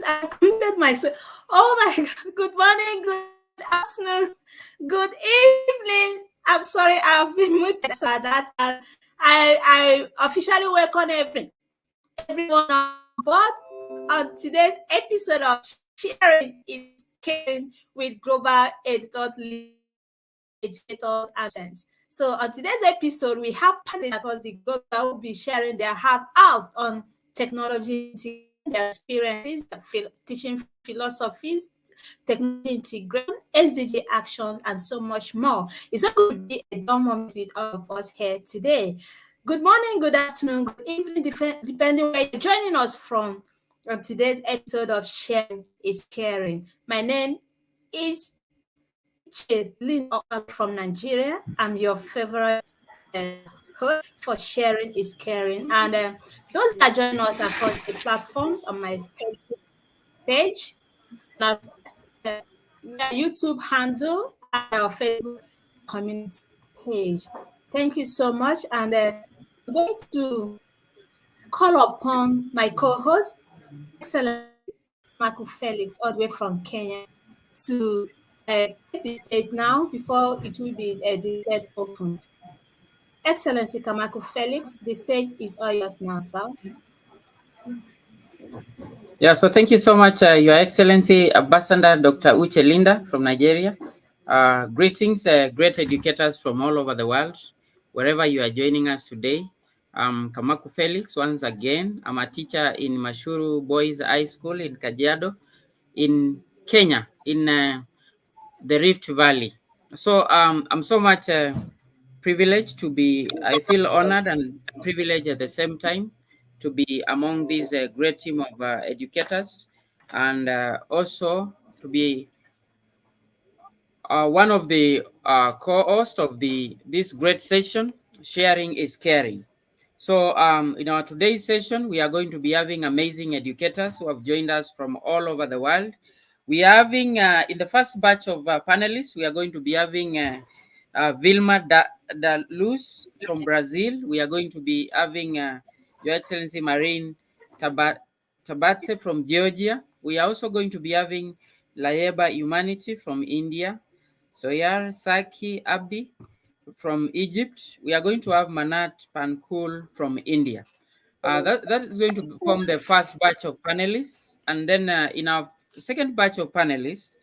I muted myself. Oh my God. Good morning, good afternoon, good evening. I'm sorry, I've been muted. So that I officially welcome everyone on board on today's episode of Sharing is Caring with Global Educators and Students. So on today's episode, we have panelists across the globe that will be sharing their heart out on technology, their experiences, their teaching philosophies, technology integration, SDG actions, and so much more. It's going to be a dull moment with all of us here today. Good morning, good afternoon, good evening, depending where you're joining us from on today's episode of Sharing is Caring. My name is Lynn from Nigeria. I'm your favorite host for Sharing is Caring. And those that join us across the platforms on my Facebook page, our YouTube handle, and our Facebook community page. Thank you so much. And I'm going to call upon my co-host, Excellent Marco Felix, all the way from Kenya, to take the stage now before it will be declared open. Excellency Kamako Felix, the stage is all yours now, sir. Yeah, so thank you so much, Your Excellency Ambassador Dr. Uche Linda from Nigeria. Greetings, great educators from all over the world, wherever you are joining us today. I'm Kamaku Felix once again. I'm a teacher in Mashuru Boys High School in Kajiado, in Kenya, in the Rift Valley. So I'm so much privileged to be, I feel honored and privileged at the same time to be among this great team of educators, and also to be one of the co-hosts of this great session, Sharing is Caring. So in our today's session, we are going to be having amazing educators who have joined us from all over the world. We are having, in the first batch of panelists, we are going to be having Vilma da Luz from Brazil. We are going to be having Your Excellency Marine Tabatse from Georgia. We are also going to be having Layeba Humanity from India. Soyar Saki Abdi from Egypt. We are going to have Manat Pankul from India. That is going to form the first batch of panelists. And then in our second batch of panelists,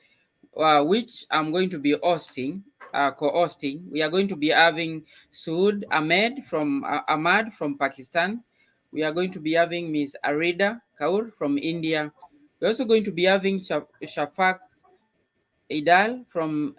which I'm going to be co-hosting, we are going to be having Saud Ahmad from Pakistan. We are going to be having Ms. Arida Kaur from India. We're also going to be having Shafak Idal from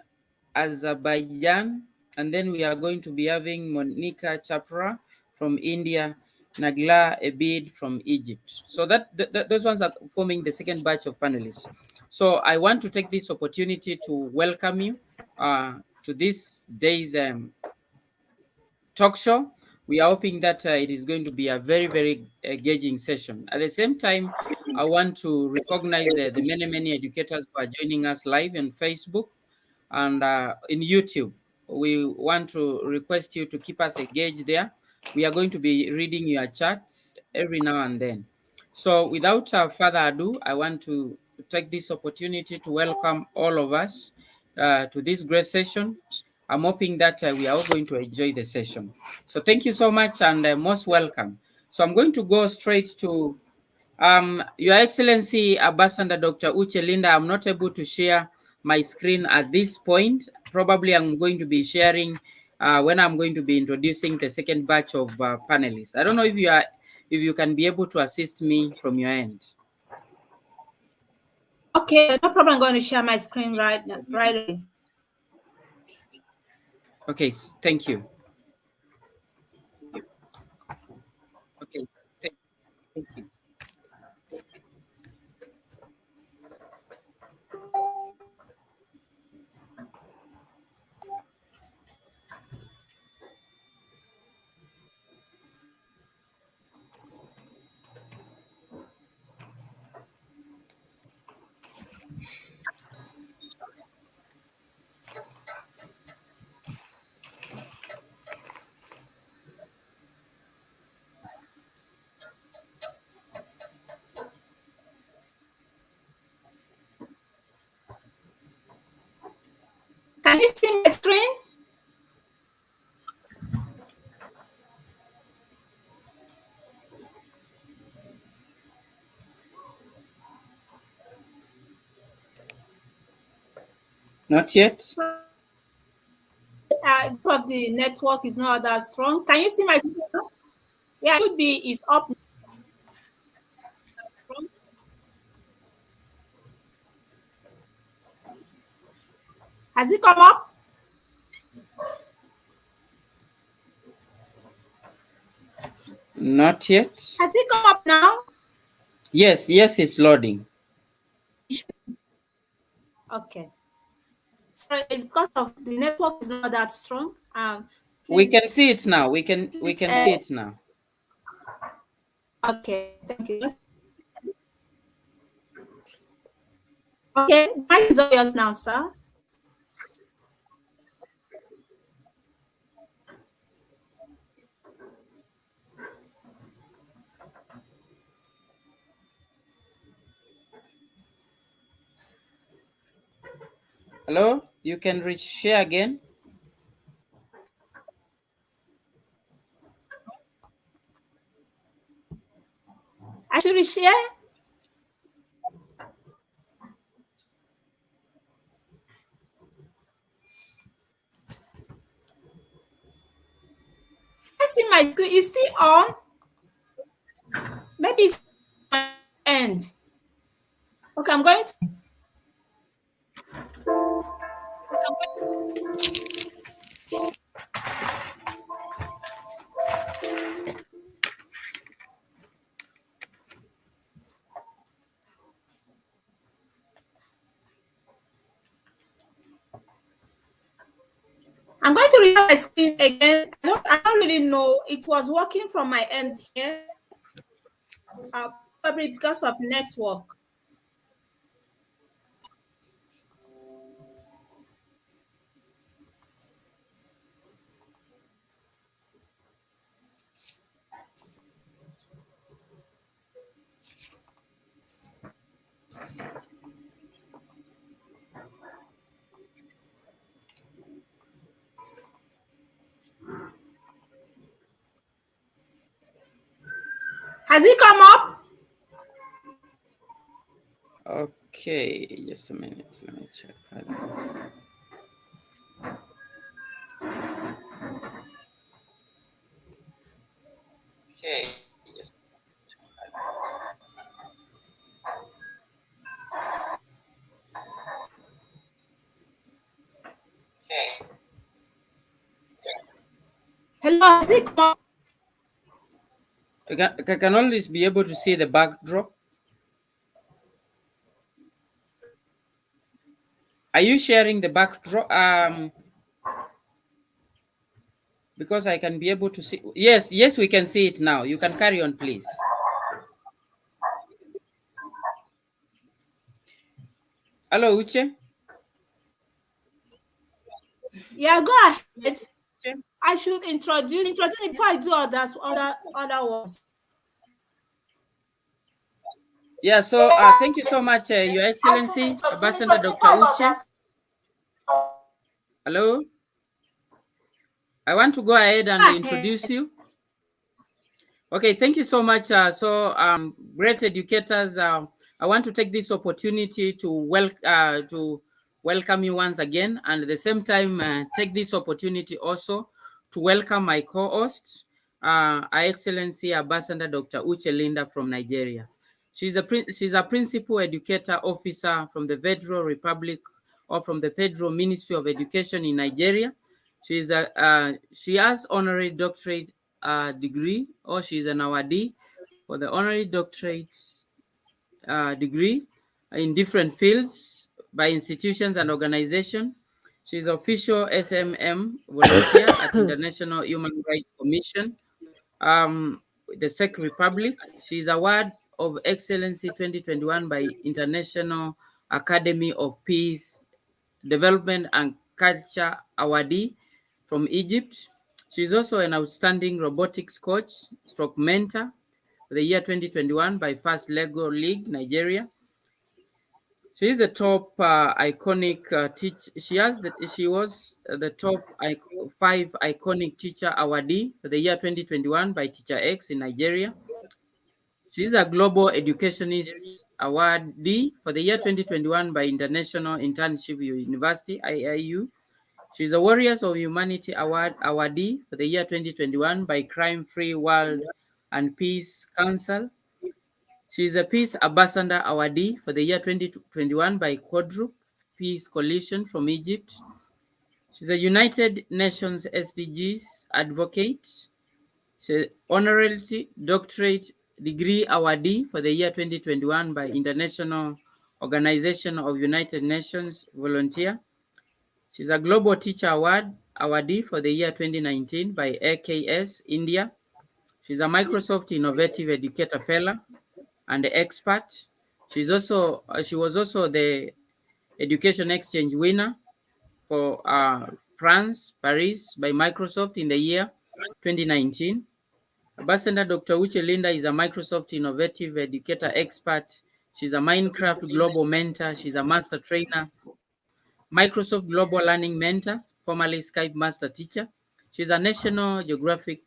Azerbaijan, and then we are going to be having Monica Chapra from India, Nagla Ebid from Egypt. So those ones are forming the second batch of panelists. So I want to take this opportunity to welcome you to this day's talk show. We are hoping that it is going to be a very, very engaging session. At the same time, I want to recognize the many educators who are joining us live on Facebook and in YouTube. We want to request you to keep us engaged there. We are going to be reading your chats every now and then. So without further ado, I want to take this opportunity to welcome all of us to this great session. I'm hoping that we are all going to enjoy the session. So thank you so much and most welcome. So I'm going to go straight to Your Excellency Ambassador Dr. Uche Linda. I'm not able to share my screen at this point. Probably I'm going to be sharing when I'm going to be introducing the second batch of panelists. I don't know if you can be able to assist me from your end. Okay, no problem. I'm going to share my screen right away. Okay, thank you. Okay, thank you. you see my screen? Not yet. Of the network is not that strong. Can you see my screen? Yeah, it should be is up. Strong. Has it come up? Not yet. Has it come up now? Yes, it's loading. Okay. So it's because of the network is not that strong. We Please, can see it now. We can see it now. Okay, thank you. Okay, mine is all yours now, sir. Hello? You can reach share again. I should share. I see my screen is still on. Maybe it's end. Okay, I'm going to. I'm going to read my screen again. I don't really know. It was working from my end here, probably because of network. Has it come up? Okay, just a minute. Let me check. Okay. Hello, has it come up? I can always be able to see the backdrop. Are you sharing the backdrop? Because I can be able to see. Yes, we can see it now. You can carry on, please. Hello, Uche. Yeah, go ahead. I should introduce it before I do other ones. Yeah, so thank you so much, Your Excellency, Ambassador Dr. Uche. Hello. I want to go ahead and introduce you. Okay, thank you so much. Great educators, I want to take this opportunity to welcome you once again, and at the same time, take this opportunity also to welcome my co-host, Her Excellency Ambassador Dr. Uche Linda from Nigeria. She's a principal educator officer from the Federal Republic or from the Federal Ministry of Education in Nigeria. She has honorary doctorate degree, or she's an awardee for the honorary doctorate degree in different fields by institutions and organizations. She's official SMM volunteer at International Human Rights Commission, the Czech Republic. She's Award of Excellency 2021 by International Academy of Peace, Development and Culture awardee from Egypt. She's also an outstanding robotics coach, stroke mentor for the year 2021 by First Lego League, Nigeria. She is the top iconic teach. She was the top 5 iconic teacher awardee for the year 2021 by Teacher X in Nigeria. She is a Global Educationist awardee for the year 2021 by International Internship University (IIU). She is a Warriors of Humanity awardee for the year 2021 by Crime Free World and Peace Council. She is a Peace Ambassador awardee for the year 2021 by Quadruple Peace Coalition from Egypt. She's a United Nations SDGs advocate. She's honorary doctorate degree awardee for the year 2021 by International Organization of United Nations volunteer. She's a Global Teacher awardee for the year 2019 by AKS India. She's a Microsoft Innovative Educator Fellow and expert. She was also the Education Exchange winner for France, Paris by Microsoft in the year 2019. Ambassador Dr. Uche Linda is a Microsoft Innovative Educator expert. She's a Minecraft Global Mentor. She's a Master Trainer, Microsoft Global Learning Mentor, formerly Skype Master Teacher. She's a National Geographic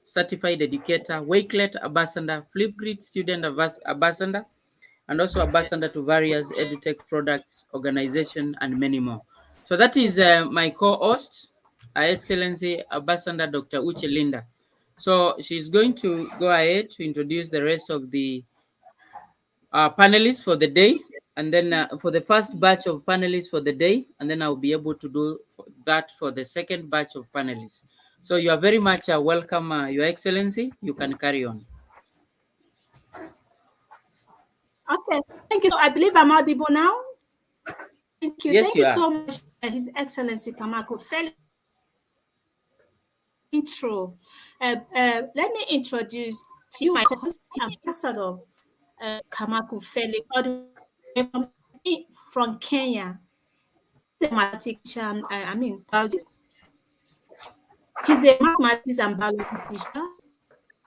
Certified Educator, Wakelet Ambassador, Flipgrid Student Ambassador, and also ambassador to various edutech products, organization, and many more. So that is my co-host, Her Excellency Ambassador Dr. Uche Linda. So she's going to go ahead to introduce the rest of the panelists for the day, and then for the first batch of panelists for the day, and then I'll be able to do that for the second batch of panelists. So you are very much welcome, Your Excellency. You can carry on. Okay, thank you. So I believe I'm audible now. Thank you. Yes, Thank you you are. so much, His Excellency Kamako Feli. Intro. Let me introduce to you my co-host, Ambassador Kamako Feli, all the way from Kenya. He's a mathematician. Biology. He's a mathematics and biology teacher.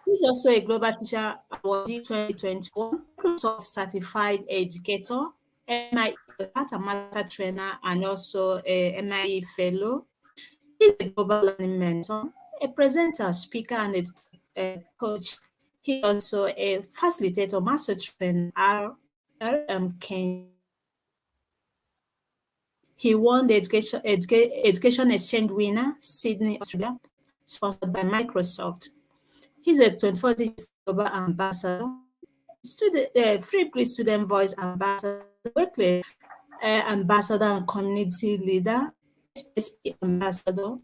He's also a Global Teacher Awardee 2021, Microsoft Certified Educator, MIE Art and Master Trainer, and also a MIE Fellow. He's a Global Learning Mentor, a presenter, speaker, and a coach. He's also a facilitator, master trainer, Kenya. He won the Education Exchange winner, Sydney, Australia, sponsored by Microsoft. He's a 24 Global Ambassador, Free Greek Student Voice Ambassador, Weekly Ambassador and Community Leader, SPSP Ambassador,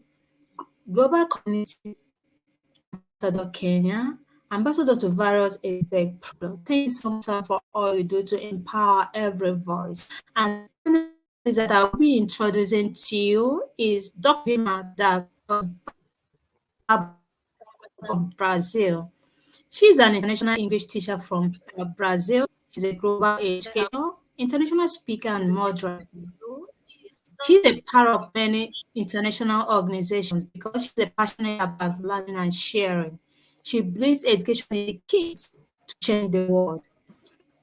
Global Community Ambassador Kenya, Ambassador to various edtech products. Thank you so much for all you do to empower every voice. And that I'll be introducing to you is Dr. Vima that was from Brazil. She's an international English teacher from Brazil. She's a global educator, international speaker, and moderator. She's a part of many international organizations because she's passionate about learning and sharing. She believes education is the key to change the world.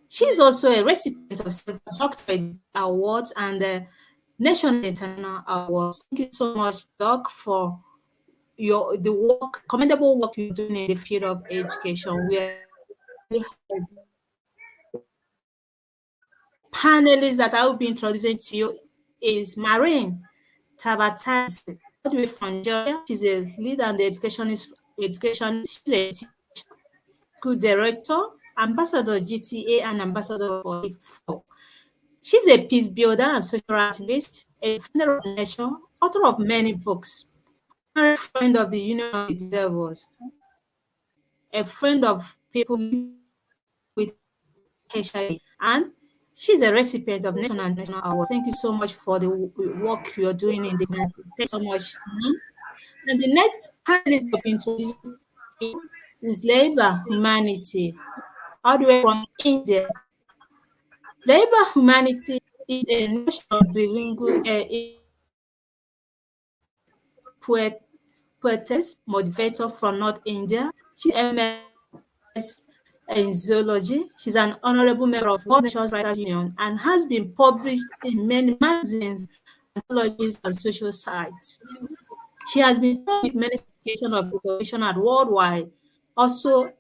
She's also a recipient of several doctorate awards and national and international awards. Thank you so much, Doc, for the commendable work you're doing in the field of education. We are panelists that I will be introducing to you is Marine Tabatasi, all the way from Georgia. She's a lead and education. She's a school director, ambassador GTA, and ambassador for IFO. She's a peace builder and social activist, a founder of Nation, author of many books, a friend of the Union of the Devils, a friend of people with HIV, and she's a recipient of national and national awards. Thank you so much for the work you're doing in the community. Thanks so much. And the next panelist I'll be introducing is Labor Humanity, all the way from India. Labor Humanity is a national bilingual poetess, motivator from North India. She's MS in zoology. She's an honorable member of World Nations Writers Union and has been published in many magazines, anthologies, and social sites. She has been honored with many certifications of recognition at worldwide. Also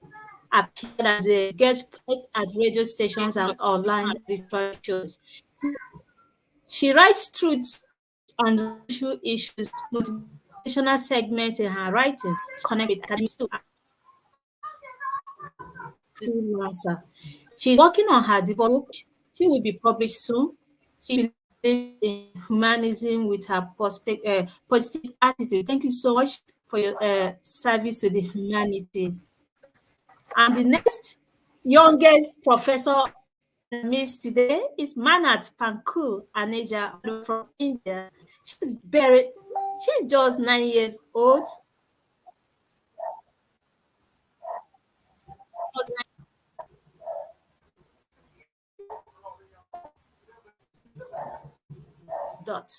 appeared as a guest poet at radio stations and online literary shows. She writes truths and social issues, motivational segments in her writings. She connects with academics too and freelancer. She's working on her debut book. She will be published soon. She believes in humanism with her positive attitude. Thank you so much for your service to the humanity. And the next youngest professor in the midst today is Manat Panku Aneja from India. She's very, she's just 9 years old. Dot.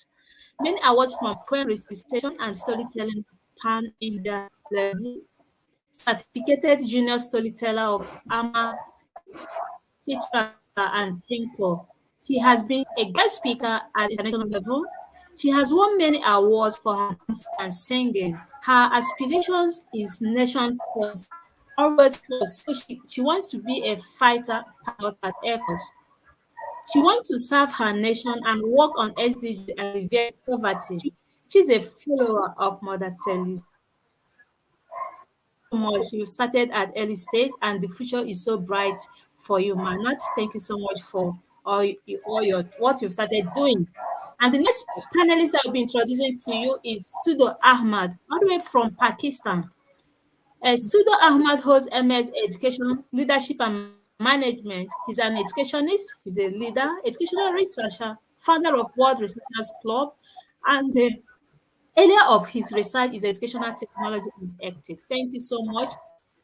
Many awards from poem recitation and storytelling pan India level. Certificated junior storyteller of AMA teacher and thinker. She has been a guest speaker at international level. She has won many awards for her dance and singing. Her aspirations is nation's first, always first. So she wants to be a fighter pilot at Air Force. She wants to serve her nation and work on SDG and reverse poverty. She's a follower of Mother Teresa. So much. You started at early stage, and the future is so bright for you, Manat. Thank you so much for all your what you've started doing. And the next panelist I'll be introducing to you is Sudo Ahmad, all the way from Pakistan. Sudo Ahmad holds MS Education, Leadership and Management. He's an educationist, he's a leader, educational researcher, founder of World Researchers Club, and the area of his research is educational technology and ethics. Thank you so much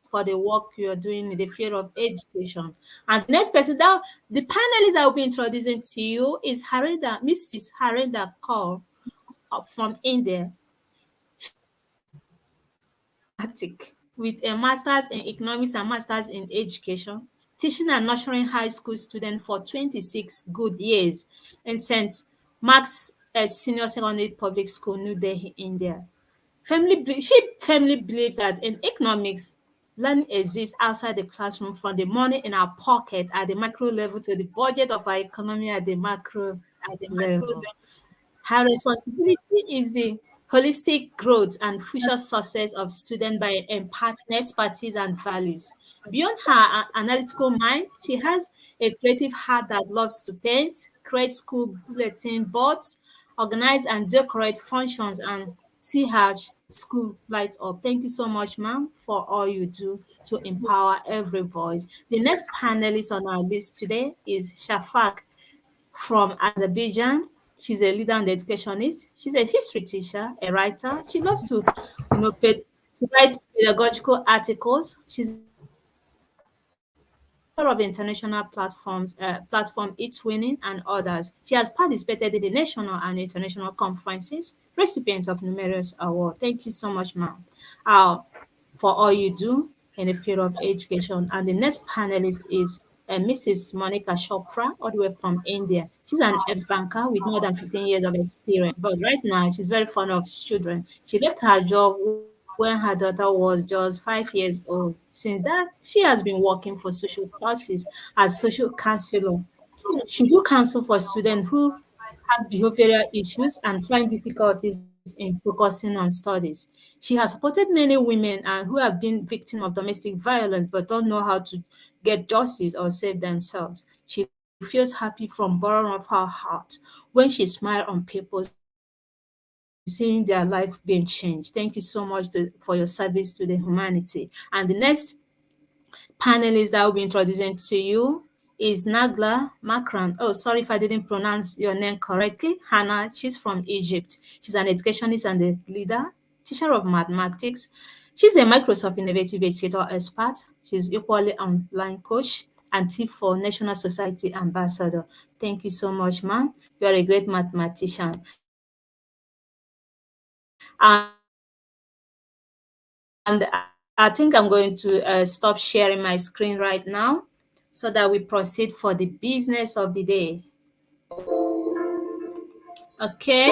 for the work you're doing in the field of education. And the next person that the panelist I will be introducing to you is Mrs. Harinder Kaur from India. Attic with a master's in economics and master's in education, teaching and nurturing high school students for 26 good years in St. Mark's Senior Secondary Public School, New Delhi, India. She firmly believes that in economics, learning exists outside the classroom from the money in our pocket at the micro level to the budget of our economy at the macro level. Her responsibility is the holistic growth and future success of students by imparting expertise and values. Beyond her analytical mind, she has a creative heart that loves to paint, create school bulletin boards, organize and decorate functions, and see her school light up. Thank you so much, ma'am, for all you do to empower every voice. The next panelist on our list today is Shafak from Azerbaijan. She's a leader and educationist. She's a history teacher, a writer. She loves to, to write pedagogical articles. She's a member of international platform It's Winning and others. She has participated in the national and international conferences, recipient of numerous awards. Thank you so much, ma'am, uh, for all you do in the field of education. And the next panelist is Mrs. Monica Chopra, all the way from India. She's an ex-banker with more than 15 years of experience, but right now she's very fond of children. She left her job when her daughter was just 5 years old. Since that, she has been working for social causes as social counselor. She do counsel for students who have behavioral issues and find difficulties in focusing on studies. She has supported many women who have been victims of domestic violence but don't know how to get justice or save themselves. She feels happy from bottom of her heart when she smiles on people's face, seeing their life being changed. Thank you so much for your service to the humanity. And the next panelist that will be introducing to you is Nagla Makran. Oh, sorry if I didn't pronounce your name correctly. Hannah, she's from Egypt. She's an educationist and a leader, teacher of mathematics. She's a Microsoft Innovative Educator expert. She's equally online coach and tip for National Society Ambassador. Thank you so much, ma'am. You are a great mathematician. And our next panelist is Mrs. Aisha I think I'm going to stop sharing my screen right now so that we proceed for the business of the day. Okay.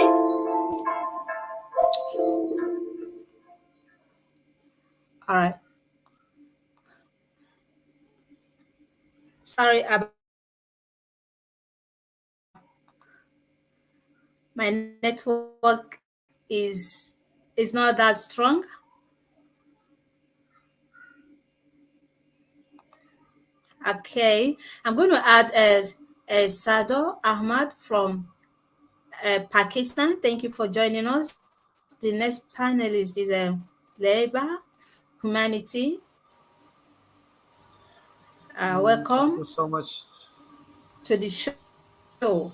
All right. Sorry about my network is not that strong. Okay. I'm going to add Sado Ahmad from Pakistan. Thank you for joining us. The next panelist is Leba Humanity. Thank Welcome you so much. to the show.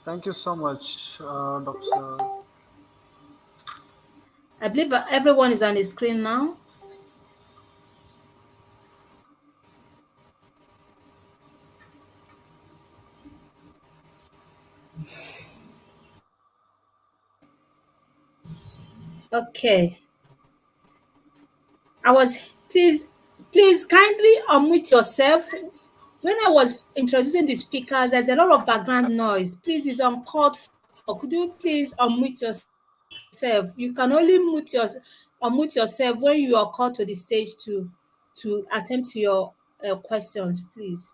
Thank you so much, Doctor. I believe everyone is on the screen now. Okay. I was please kindly unmute yourself. When I was introducing the speakers, there's a lot of background noise. Please, it's uncalled for. Could you please unmute yourself? You can only unmute yourself when you are called to the stage to attend to your questions, please.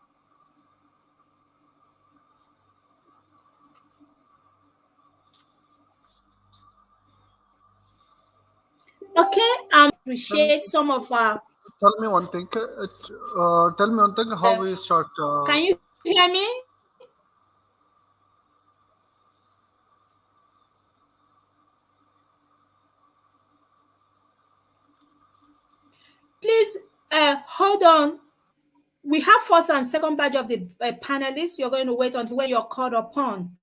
Okay, Tell, appreciate some of our. tell me one thing. Tell me one thing. How we start? Can you hear me? Please hold on. We have first and second batch of the panelists. You're going to wait until when you're called upon.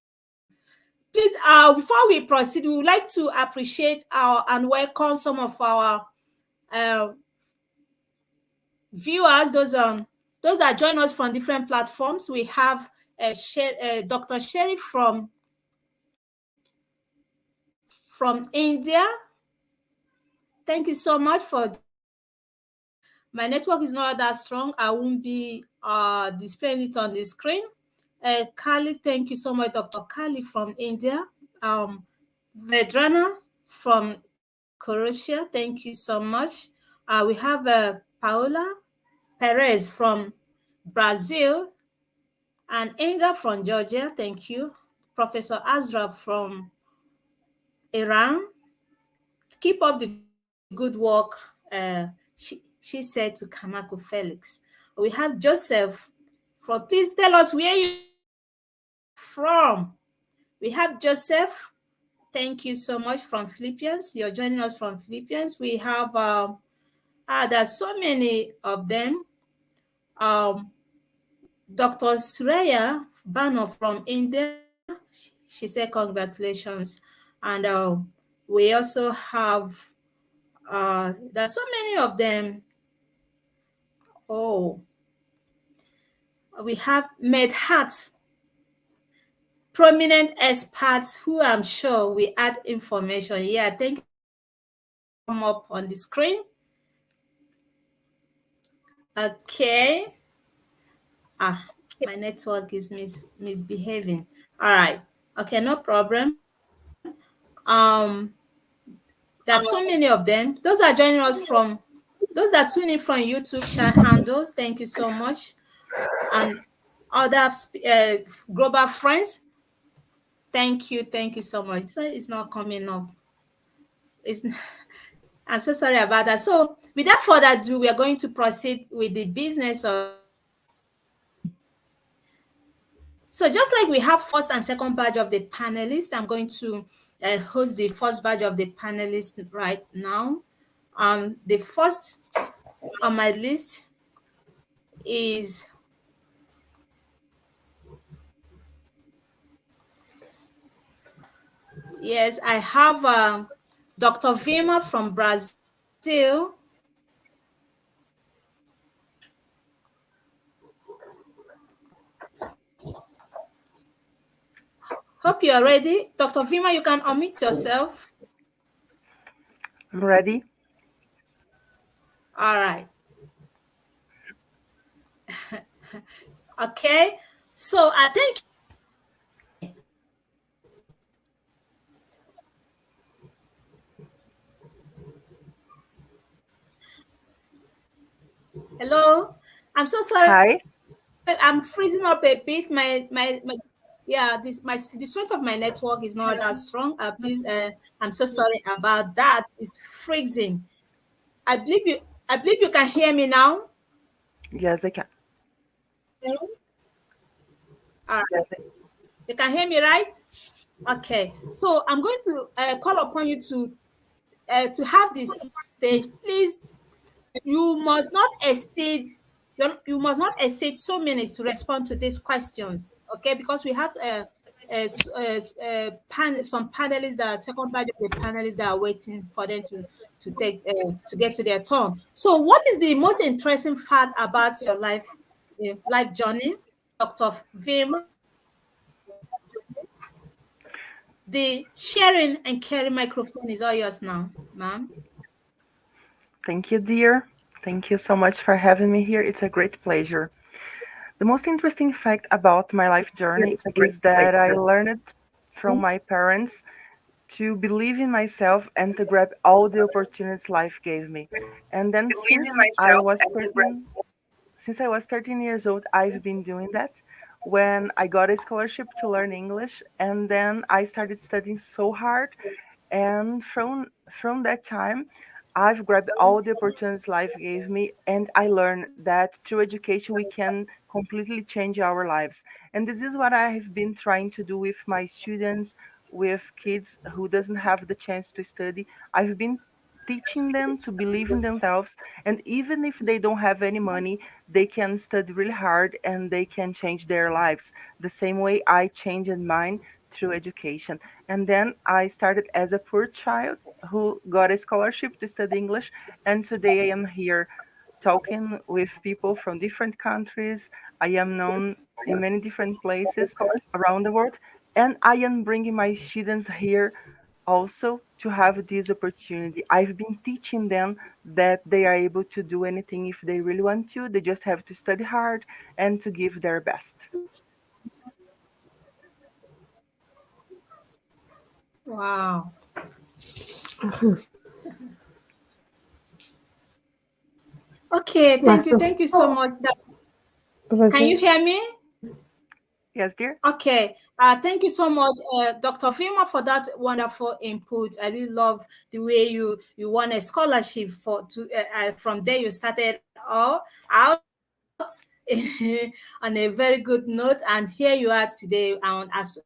Please, before we proceed, we would like to appreciate and welcome some of our uh, viewers, those that join us from different platforms. We have Dr. Sherry from India. Thank you so much for joining us. My network is not that strong. I won't be displaying it on the screen. Kali, thank you so much, Dr. Kali from India. Vedrana from Croatia, thank you so much. We have Paola Perez from Brazil and Inga from Georgia, thank you. Professor Azra from Iran, keep up the good work, she said to Kamako Felix. We have Joseph from, please tell us where you from. We have Joseph, thank you so much, from Philippines. You're joining us from Philippines. We have, there's so many of them. Dr. Suraya Bano from India, she said congratulations. And we also have, there's so many of them. Oh, we have Medhat, prominent experts who I'm sure we add information. Yeah, thank you so much. You can come up on the screen. Okay. My network is misbehaving. All right. Okay, no problem. There's so many of them. Those are joining us from, those that tune in from YouTube handles. Thank you so much. And other global friends. Thank you so much. So it's not coming up. It's I'm so sorry about that. So without further ado, we are going to proceed with the business of the day. So just like we have first and second batch of the panelists, I'm going to host the first batch of the panelists right now. The first on my list is, yes, I have Dr. Vima from Brazil. Hope you are ready. Dr. Vima, you can unmute yourself. I'm ready. All right. Okay. So I think hello. I'm so sorry. Hi. I'm freezing up a bit. My yeah, this my the strength of my network is not that strong. Please, I'm so sorry about that. It's freezing. I believe you. I believe you can hear me now. Yes, I can. All right. You can hear me, right? Okay. So I'm going to call upon you to have this stage. Please, you must not exceed you must not exceed 2 minutes to respond to these questions, okay? Because we have some panelists that are second batch of the panelists that are waiting for them to get to their turn. So what is the most interesting fact about your life journey, Dr. Vim? The sharing and carry microphone is all yours now, ma'am. Thank you, dear. Thank you so much for having me here. It's a great pleasure. The most interesting fact about my life journey is that I learned from my parents to believe in myself and to grab all the opportunities life gave me. And then since I was 13 years old, I've been doing that. When I got a scholarship to learn English, and then I started studying so hard. And from that time, I've grabbed all the opportunities life gave me, and I learned that through education we can completely change our lives. And this is what I have been trying to do with my students, with kids who doesn't have the chance to study. I've been teaching them to believe in themselves, and even if they don't have any money, they can study really hard and they can change their lives the same way I changed mine through education. And then I started as a poor child who got a scholarship to study English, and today I am here talking with people from different countries. I am known in many different places around the world, and I am bringing my students here also to have this opportunity. I've been teaching them that they are able to do anything if they really want to. They just have to study hard and to give their best. Wow. Okay, thank you. Thank you so much. Can you hear me? Yes, dear? Okay. Thank you so much, Dr. Fima, for that wonderful input. I really love the way you won a scholarship from there you started all out on a very good note, and here you are today. And as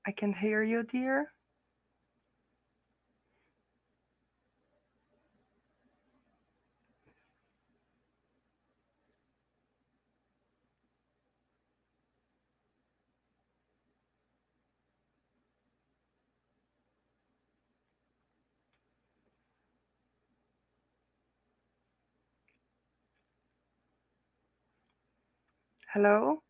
I can hear you, dear. Hello?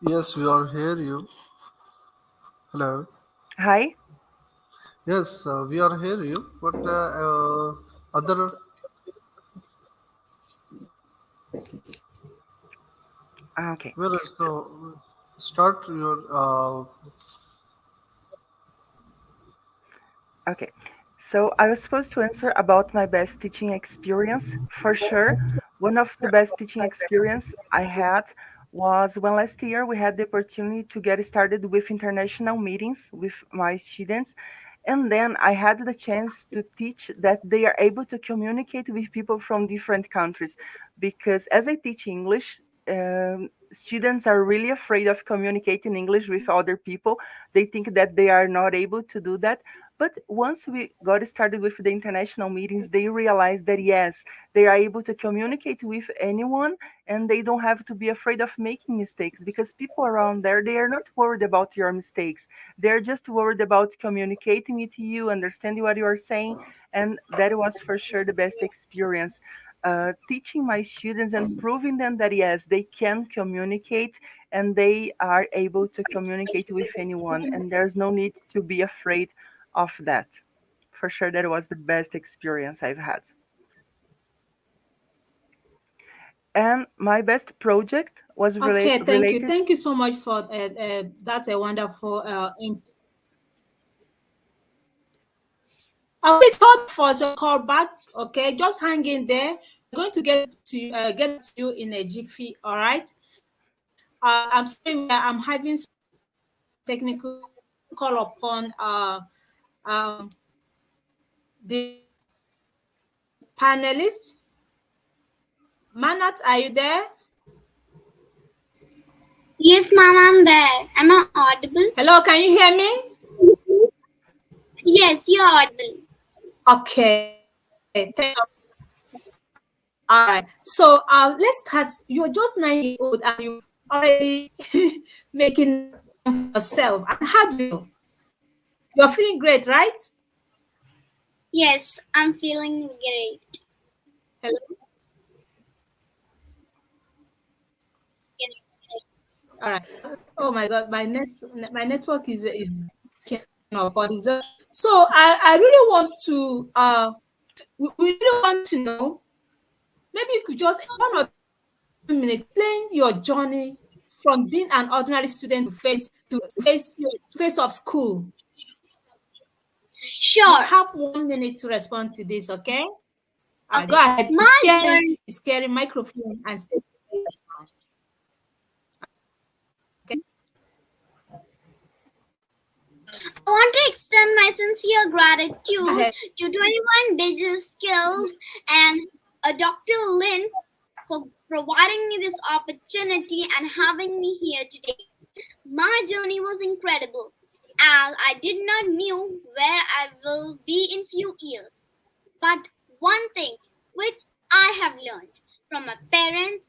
Yes, we are here. You. Hello. Hi? Yes, we are here. You. But other. Okay. Where is the start your Okay. So I was supposed to answer about my best teaching experience. For sure, one of the best teaching experience I had was when last year we had the opportunity to get started with international meetings with my students. And then I had the chance to teach that they are able to communicate with people from different countries. Because as I teach English, students are really afraid of communicating English with other people. They think that they are not able to do that, But once we got started with the international meetings, they realized that yes, they are able to communicate with anyone and they don't have to be afraid of making mistakes, because people around there, they are not worried about your mistakes. They're just worried about communicating with you, understanding what you are saying. And that was for sure the best experience. Teaching my students and proving them that yes, they can communicate and they are able to communicate with anyone, and there's no need to be afraid of that. For sure, that was the best experience I've had. And my best project was Okay, thank you. related. Thank you so much for that's a wonderful please hold for your call back. Okay, just hang in there. We're going to get to you in a jiffy. All right. I'm sorry, I'm having some technical call upon um the panelists. Manat, are you there? Yes, ma'am, I'm there. Am I audible? Hello, can you hear me? Yes, you're audible. Okay. All right. So let's start. You're just 9 years old and you're already making for yourself. And how do you? You're feeling great, right? Yes, I'm feeling great. Hello. All right. Oh my God, my network is up, but so I really want to we really want to know. Maybe you could just 1 or 2 minutes explain your journey from being an ordinary student to face of school. You Sure. have 1 minute to respond to this, okay? All right, Okay. go ahead. My journey. Scary microphone and stay. Okay. I want to extend my sincere Go gratitude ahead. to 21 Digital Skills and Dr. Lynn for providing me this opportunity and having me here today. My journey was incredible, as I did not knew where I will be in few years. But one thing which I have learned from my parents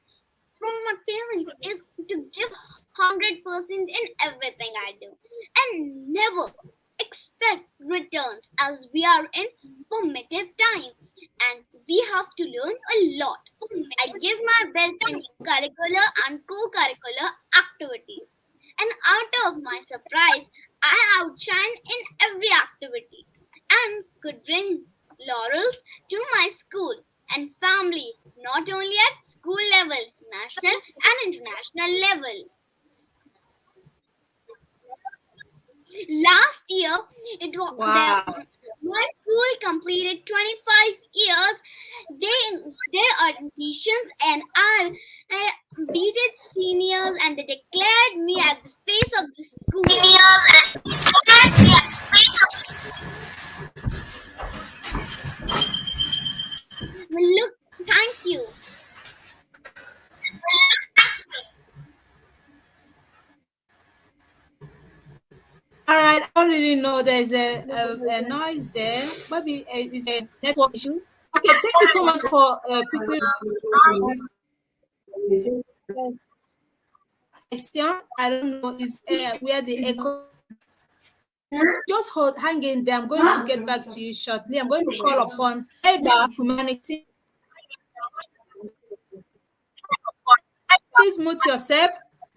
is to give 100% in everything I do and never expect returns, as we are in formative time and we have to learn a lot. I give my best in curricular and co-curricular activities, and out of my surprise I outshine in every activity and could bring laurels to my school and family, not only at school level, national and international level. Last year, it was Wow. my school completed 25 years. Their admissions, and I beat seniors, and they declared me as the face of the school. Well, look, thank you. All right. I don't really know. There's a noise there. Maybe it's a network issue. Okay. Thank you so much for picking this question. I don't know is where the echo. Just hang in there. I'm going to get back to you shortly. I'm going to call upon Eba Humanity. Please mute yourself.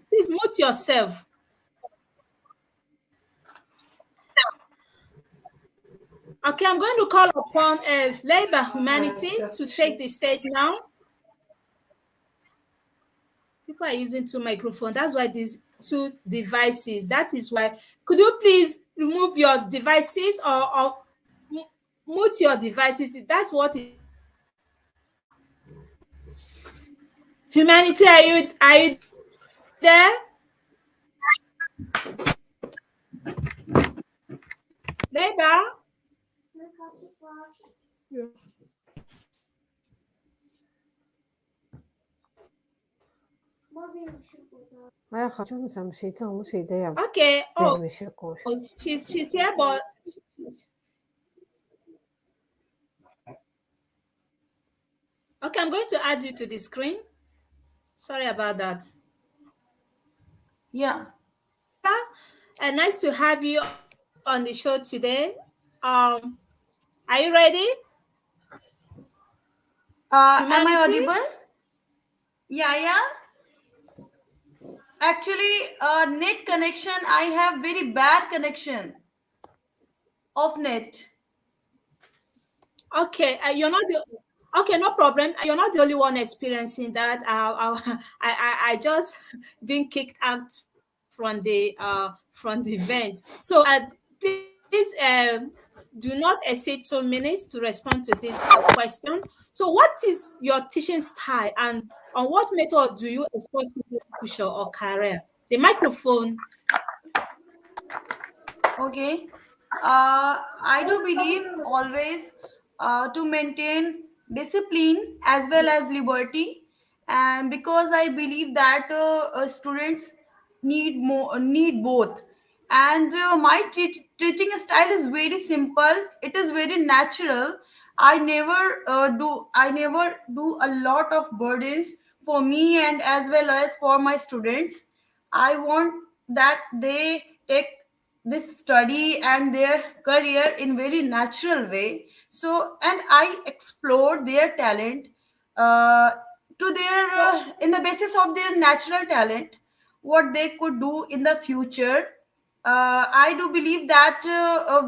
Please mute yourself. Okay, I'm going to call upon Labor Humanity to take the stage now. People are using two microphones. That's why these two devices. That is why. Could you please remove your devices or mute your devices? That's what. Humanity, are you there? Labor. Okay. Oh, she's here, but going to add you to the screen. Sorry about that. Yeah. And nice to have you on the show today. Are you ready? Am I Humanity? audible? Yeah, yeah. Actually, net connection. I have very bad connection of net. Okay, you're not the okay, no problem. You're not the only one experiencing that. I just been kicked out from the event. So please do not exceed 2 minutes to respond to this question. So, what is your teaching style, and on what method do you expose people to future or career? The microphone. Okay. I do believe always to maintain discipline as well as liberty, and because I believe that students need both. And my teaching style is very simple. It is very natural. I never do a lot of burdens for me and as well as for my students. I want that they take this study and their career in very natural way. So, and I explore their talent uh, to their in the basis of their natural talent, what they could do in the future. I do believe that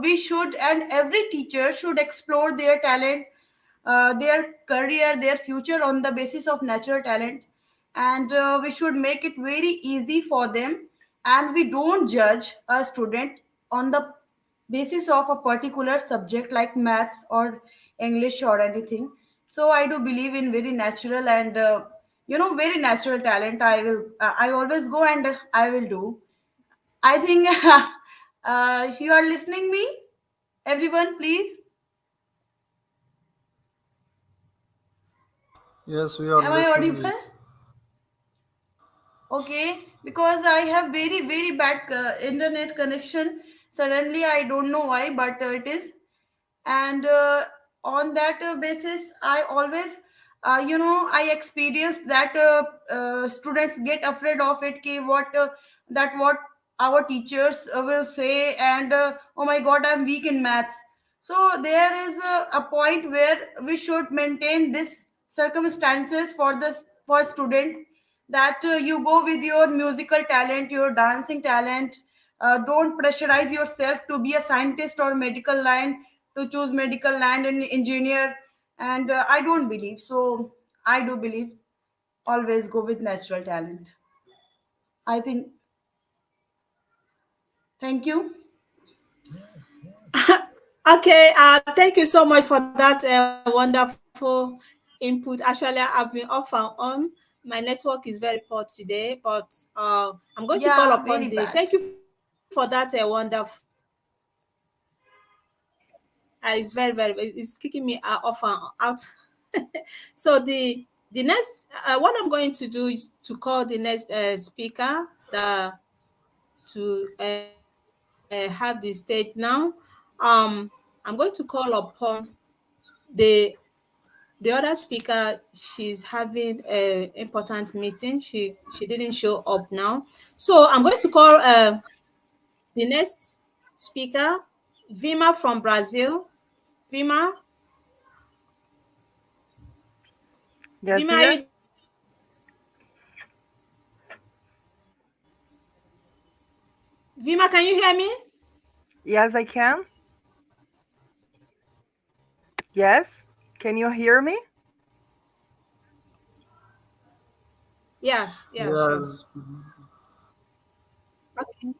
we should, and every teacher should explore their talent, their career, their future on the basis of natural talent, and we should make it very easy for them. And we don't judge a student on the basis of a particular subject like maths or English or anything. So I do believe in very natural and very natural talent. I always go and I will do. I think you are listening me, everyone, please. Yes, we are Am I listening you. audible? Okay, because I have very very bad internet connection. Suddenly, I don't know why, but it is. And on that basis, I always, I experienced that students get afraid of it. Ki what our teachers will say, and oh my God, I'm weak in maths. So there is a point where we should maintain this circumstances for this for student, that you go with your musical talent, your dancing talent. Don't pressurize yourself to be a scientist or medical line, to choose medical line and engineer. And I don't believe so. I do believe always go with natural talent. I think. Thank you. Okay, thank you so much for that wonderful input. Actually, I've been off and on. My network is very poor today, but I'm going to call Yeah, upon very the. bad. Thank you for that wonderful. It's it's kicking me off and out. So the next what I'm going to do is to call the next speaker to have the stage now. I'm going to call upon the the other speaker. She's having a important meeting. She didn't show up now, so I'm going to call the next speaker, Vima from Brazil. Vima, Yes, Vima, are dear. you there? Vima, can you hear me? Yes, I can. Yes. Can you hear me? Yeah, sure. Yes, Okay,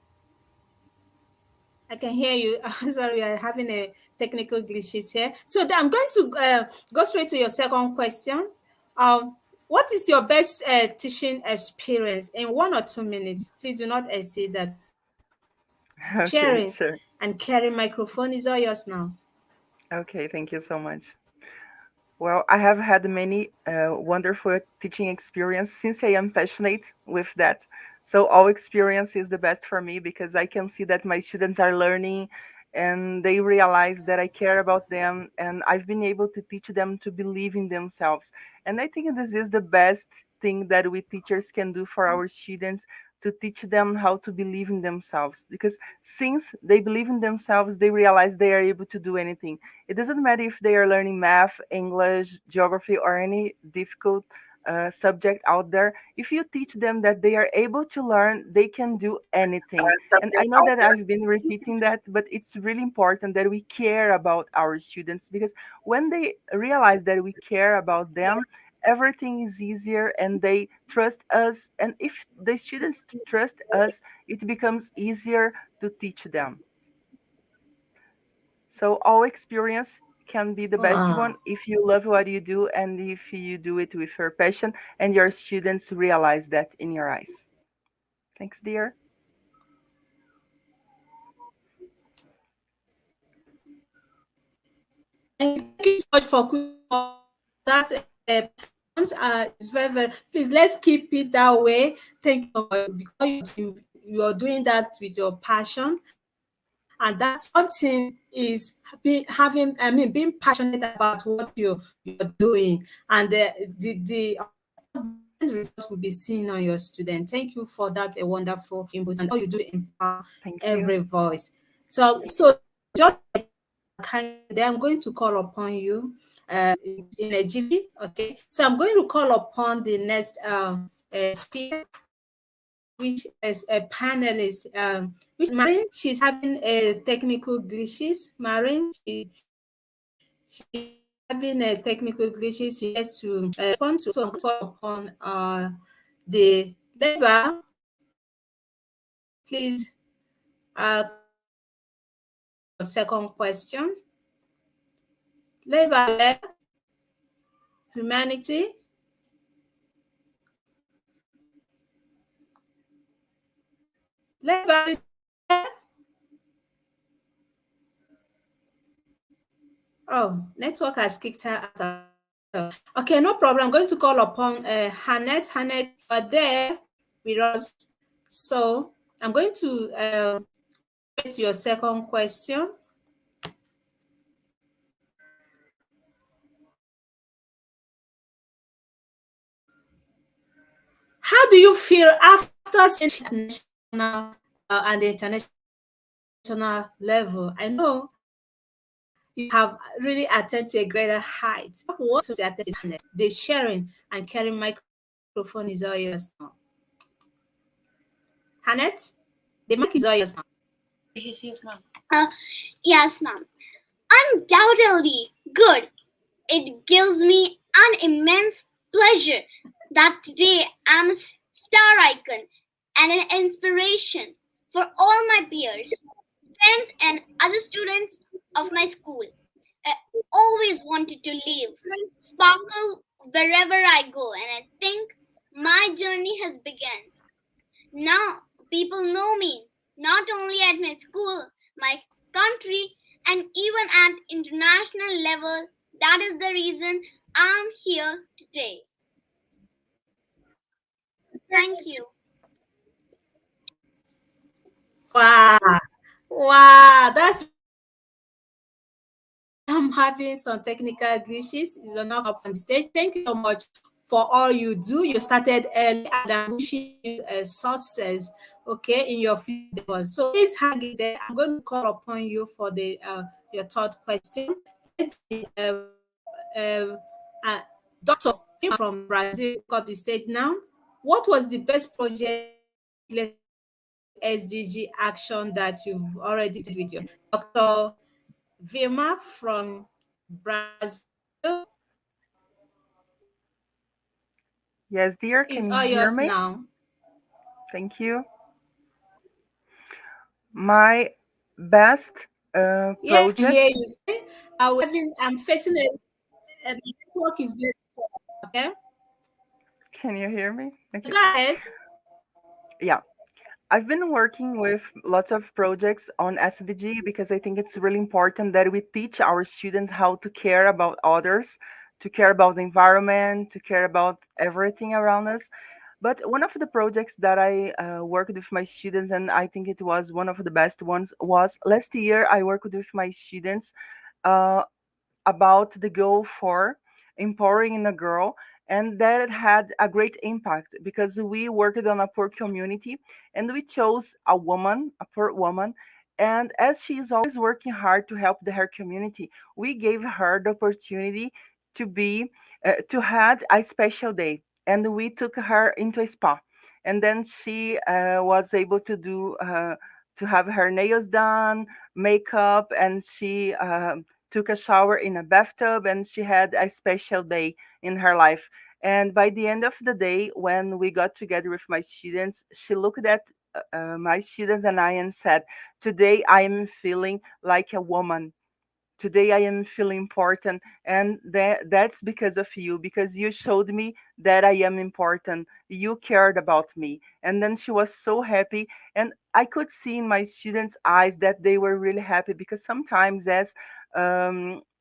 I can hear you. Sorry, I'm having a technical glitches here. So I'm going to go straight to your second question. Um, what is your best teaching experience in 1 or 2 minutes? Please do not exceed that. Sharing and Okay, sure. carrying microphone is all yours now. Okay, thank you so much. Well, I have had many wonderful teaching experience since I am passionate with that. So all experience is the best for me because I can see that my students are learning and they realize that I care about them, and I've been able to teach them to believe in themselves. And I think this is the best thing that we teachers can do for our students, to teach them how to believe in themselves, because since they believe in themselves, they realize they are able to do anything. It doesn't matter if they are learning math, English, geography, or any difficult subject out there. If you teach them that they are able to learn, they can do anything. And I know that I've been repeating that, but it's really important that we care about our students, because when they realize that we care about them, everything is easier and they trust us. And if the students trust us, it becomes easier to teach them. So all experience can be the best Wow. one if you love what you do and if you do it with your passion and your students realize that in your eyes. Thanks, dear. Thank you so much for that. It's very, very. Please let's keep it that way. Thank you so much, because you're doing that with your passion, and that's one thing is being passionate about what you're doing, and the end result will be seen on your student. Thank you for that, a wonderful input, and all you do to empower Thank you. every voice. So just then I'm going to call upon you in a jiffy. Okay, so I'm going to call upon the next speaker, which is a panelist, which Marin. She's having a technical glitches. Marin, she having a technical glitches. She has to respond to. So I'm going to call upon the labor. Please second question. Labor, humanity. Labor. Oh, network has kicked her out. Okay, no problem. I'm going to call upon Hannett. Hannett, you are there with us. So I'm going to get to your second question. How do you feel after seeing national and international level? I know you have really attained to a greater height. What to attain is Hannett. The sharing and carrying microphone is all yours now. Hannett, the mic is all yours now. Uh, yes, ma'am. Undoubtedly good. It gives me an immense pleasure that today I'm a star icon and an inspiration for all my peers, friends, and other students of my school. I always wanted to live, sparkle wherever I go, and I think my journey has begun. Now people know me not only at my school, my country, and even at international level. That is the reason I'm here today. Thank you. Wow. Wow. That's I'm having some technical glitches. It's not up on the stage. Thank you so much for all you do. You started early, and I'm wishing you a success, okay, in your future. So please hang it there. I'm going to call upon you for the your third question. Let's see, uh, Doctor from Brazil got the stage now. What was the best project SDG action that you've already did with your Dr. Vilma from Brazil Yes, dear, is can you all hear yours me? now. Thank you. My best Yeah, I project. hear you say. I'm facing a network is very poor. Okay, Can you hear me? go Okay. ahead. Yeah. I've been working with lots of projects on SDG because I think it's really important that we teach our students how to care about others, to care about the environment, to care about everything around us. But one of the projects that I worked with my students, and I think it was one of the best ones, was last year I worked with my students uh, about the goal for empowering a girl, and that had a great impact because we worked on a poor community and we chose a woman, a poor woman, and as she is always working hard to help her community, we gave her the opportunity to be to had a special day, and we took her into a spa, and then she was able to do to have her nails done, makeup, and she took a shower in a bathtub, and she had a special day in her life. And by the end of the day, when we got together with my students, she looked at my students and I and said, "Today I am feeling like a woman. Today I am feeling important, and that's because of you, because you showed me that I am important. You cared about me." And then she was so happy, and I could see in my students' eyes that they were really happy, because sometimes as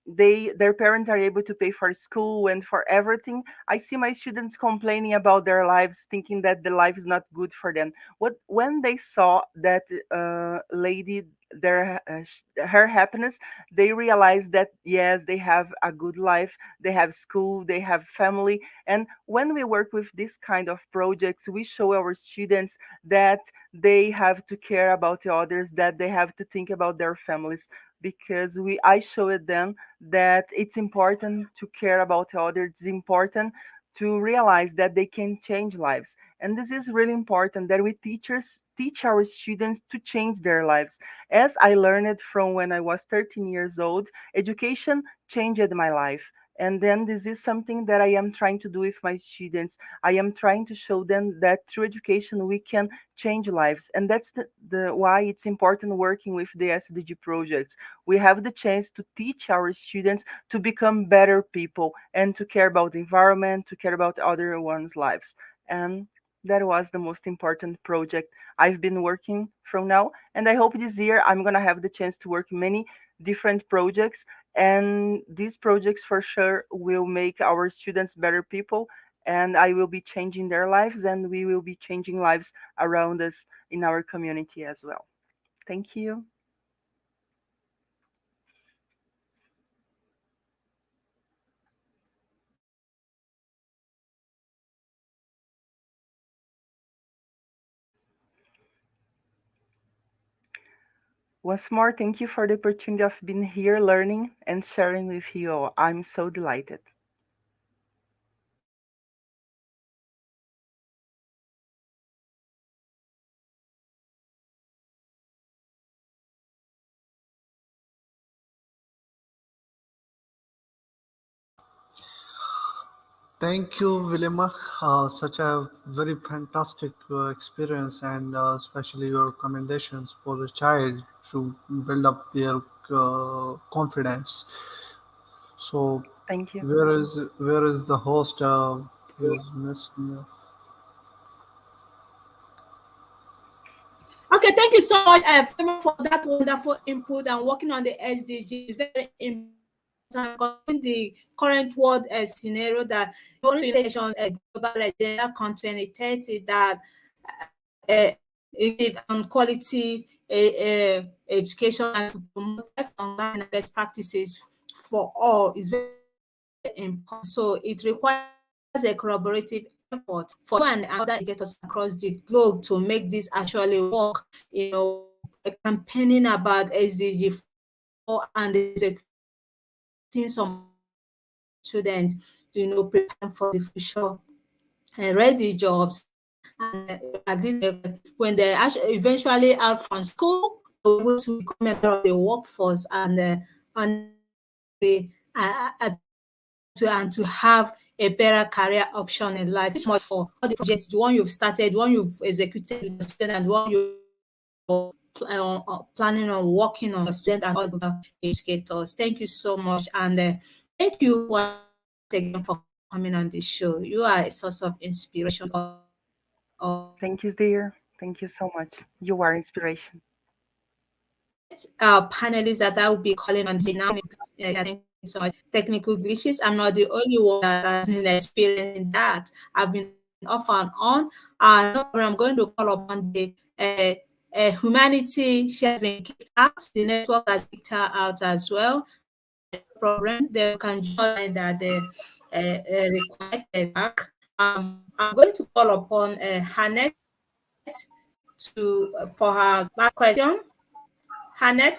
their parents are able to pay for school and for everything, I see my students complaining about their lives, thinking that the life is not good for them. What when they saw that lady, her happiness, they realize that yes, they have a good life, they have school, they have family. And when we work with this kind of projects, we show our students that they have to care about the others, that they have to think about their families, because we I showed them that it's important to care about the others. It's important to realize that they can change lives, and this is really important that we teachers teach our students to change their lives. As I learned from when I was 13 years old, education changed my life. And then this is something that I am trying to do with my students. I am trying to show them that through education we can change lives. And that's the why it's important working with the SDG projects. We have the chance to teach our students to become better people and to care about the environment, to care about other one's lives. And that was the most important project I've been working from now. And I hope this year I'm gonna have the chance to work many different projects. And these projects for sure will make our students better people. And I will be changing their lives, and we will be changing lives around us in our community as well. Thank you. Once more, thank you for the opportunity of being here, learning and sharing with you all. I'm so delighted. Thank you, Vilima. Such a very fantastic experience, and especially your recommendations for the child to build up their confidence. So, Thank you. where is the host? Is Miss? Okay, thank you so much, Fema, for that wonderful input. And working on the SDG is very important because in the current world scenario that the only nation global agenda con 2030 that uh, give on quality education and to promote online and best practices for all is very important. So it requires a collaborative effort for you and other educators across the globe to make this actually work. Campaigning about SDG 4 and executing some students, prepare for the future, ready jobs, and at least when they actually eventually out from school, they're able to become a member of the workforce and the to have a better career option in life. It's much for all the projects, the one you've started, the one you've executed with the student, and the one you're planning on working on, student and other educators. Thank you so much, and thank you once again for coming on this show. You are a source of inspiration for Thank you, dear. Thank you so much. You are inspiration. panelists that I will be calling on now. Thank you so much. Technical glitches. I'm not the only one that has been experiencing that. I've been off and on. No problem. I'm going to call upon the humanity. She has been kicked out. The network has kicked her out as well. Problem. They can join that the required back. I'm going to call upon Hannah to for her back question. Hannah.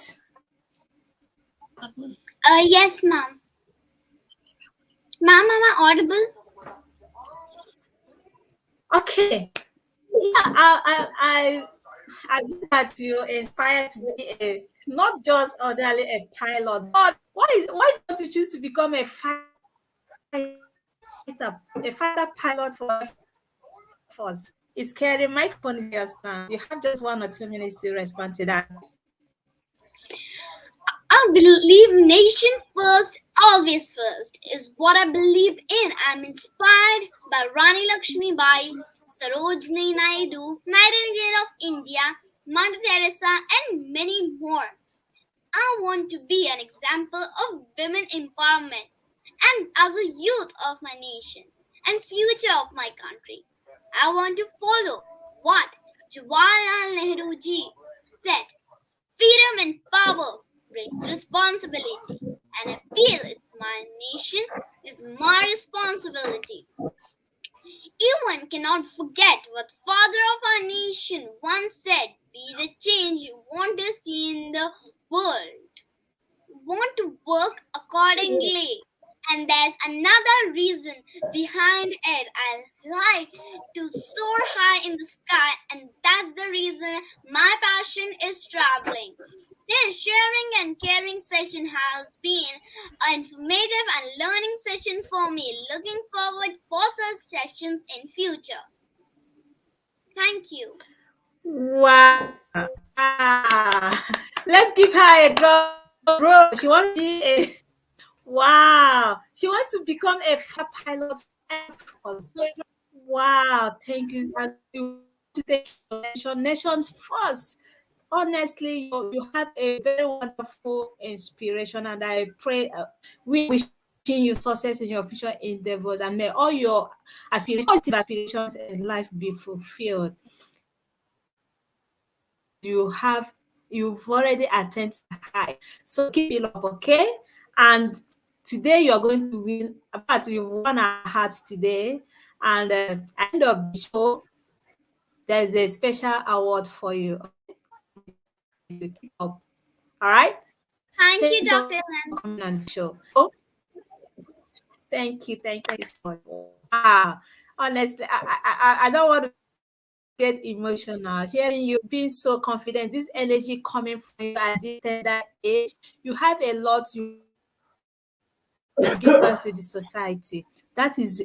Yes, ma'am. Ma'am, am I audible? Okay. Yeah, I think that you inspired to be not just ordinarily a pilot, but why don't you choose to become a fighter pilot for force? It's scary. Microphone is yours now. You have just 1 or 2 minutes to respond to that. I believe nation first, always first is what I believe in. I'm inspired by Rani Lakshmi Bai, Sarojini Naidu, Nightingale of India, Mother Teresa, and many more. I want to be an example of women empowerment and as a youth of my nation and future of my country. I want to follow what Jawaharlal Nehru ji said. Freedom and power brings responsibility, and I feel it's my nation is my responsibility. One cannot forget what father of our nation once said, be the change you want to see in the world. Want to work accordingly. And there's another reason behind it. I like to soar high in the sky, and that's the reason my passion is traveling. This sharing and caring session has been an informative and learning session for me. Looking forward for such sessions in future. Thank you. Wow. Let's give her a drum roll. She wants to be a wow. She wants to become a pilot for Air Force. Wow, thank you. And you to take your nations first. Honestly, you have a very wonderful inspiration, and I pray we wishing you success in your future endeavors, and may all your aspirations in life be fulfilled. You've already attained the high, so keep it up, okay? And today you're going to win. But you've won our hearts today, and at the end of the show, there's a special award for you. Keep up. All right. Thank you, Thanks Dr. for Len. coming on the show. Oh, thank you so much. Wow. Honestly, I don't want to get emotional hearing you being so confident. This energy coming from you at this tender age. You have a lot you give back to the society. That is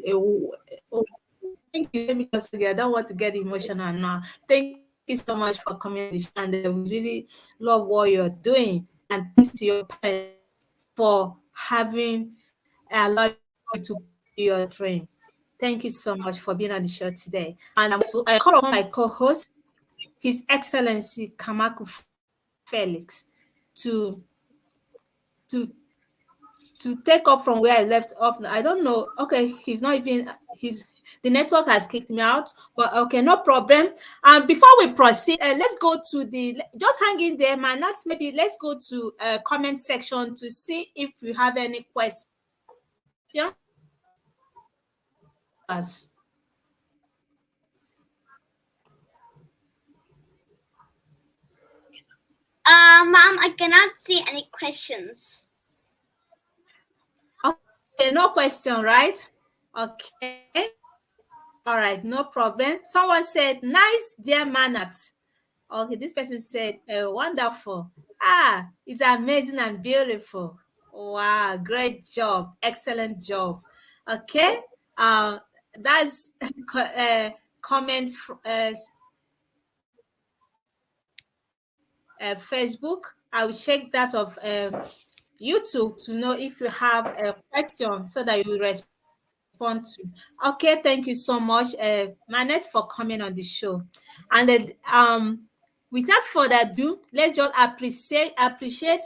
thank you. Let me just I don't want to get emotional now. Thank you so much for coming on the show, and we really love what you're doing. And thanks to your parents for having allowed you to do your dream. Thank you so much for being on the show today. And I'm going to call upon my co-host, His Excellency Kamaku Felix, to to to take up from where I left off. I don't know. Okay, he's not even the network has kicked me out, but okay, no problem. And before we proceed, let's go to just hang in there, man. Not maybe let's go to comment section to see if you have any questions. Ma'am, I cannot see any questions. Okay, no question, right? Okay. All right, no problem. Someone said, nice, dear Manat. Okay, this person said, wonderful. It's amazing and beautiful. Wow, great job. Excellent job. Okay. That's comments Facebook. I will check that of YouTube to know if you have a question so that you respond to. Okay, thank you so much, Manette, for coming on the show. And without further ado, let's just appreciate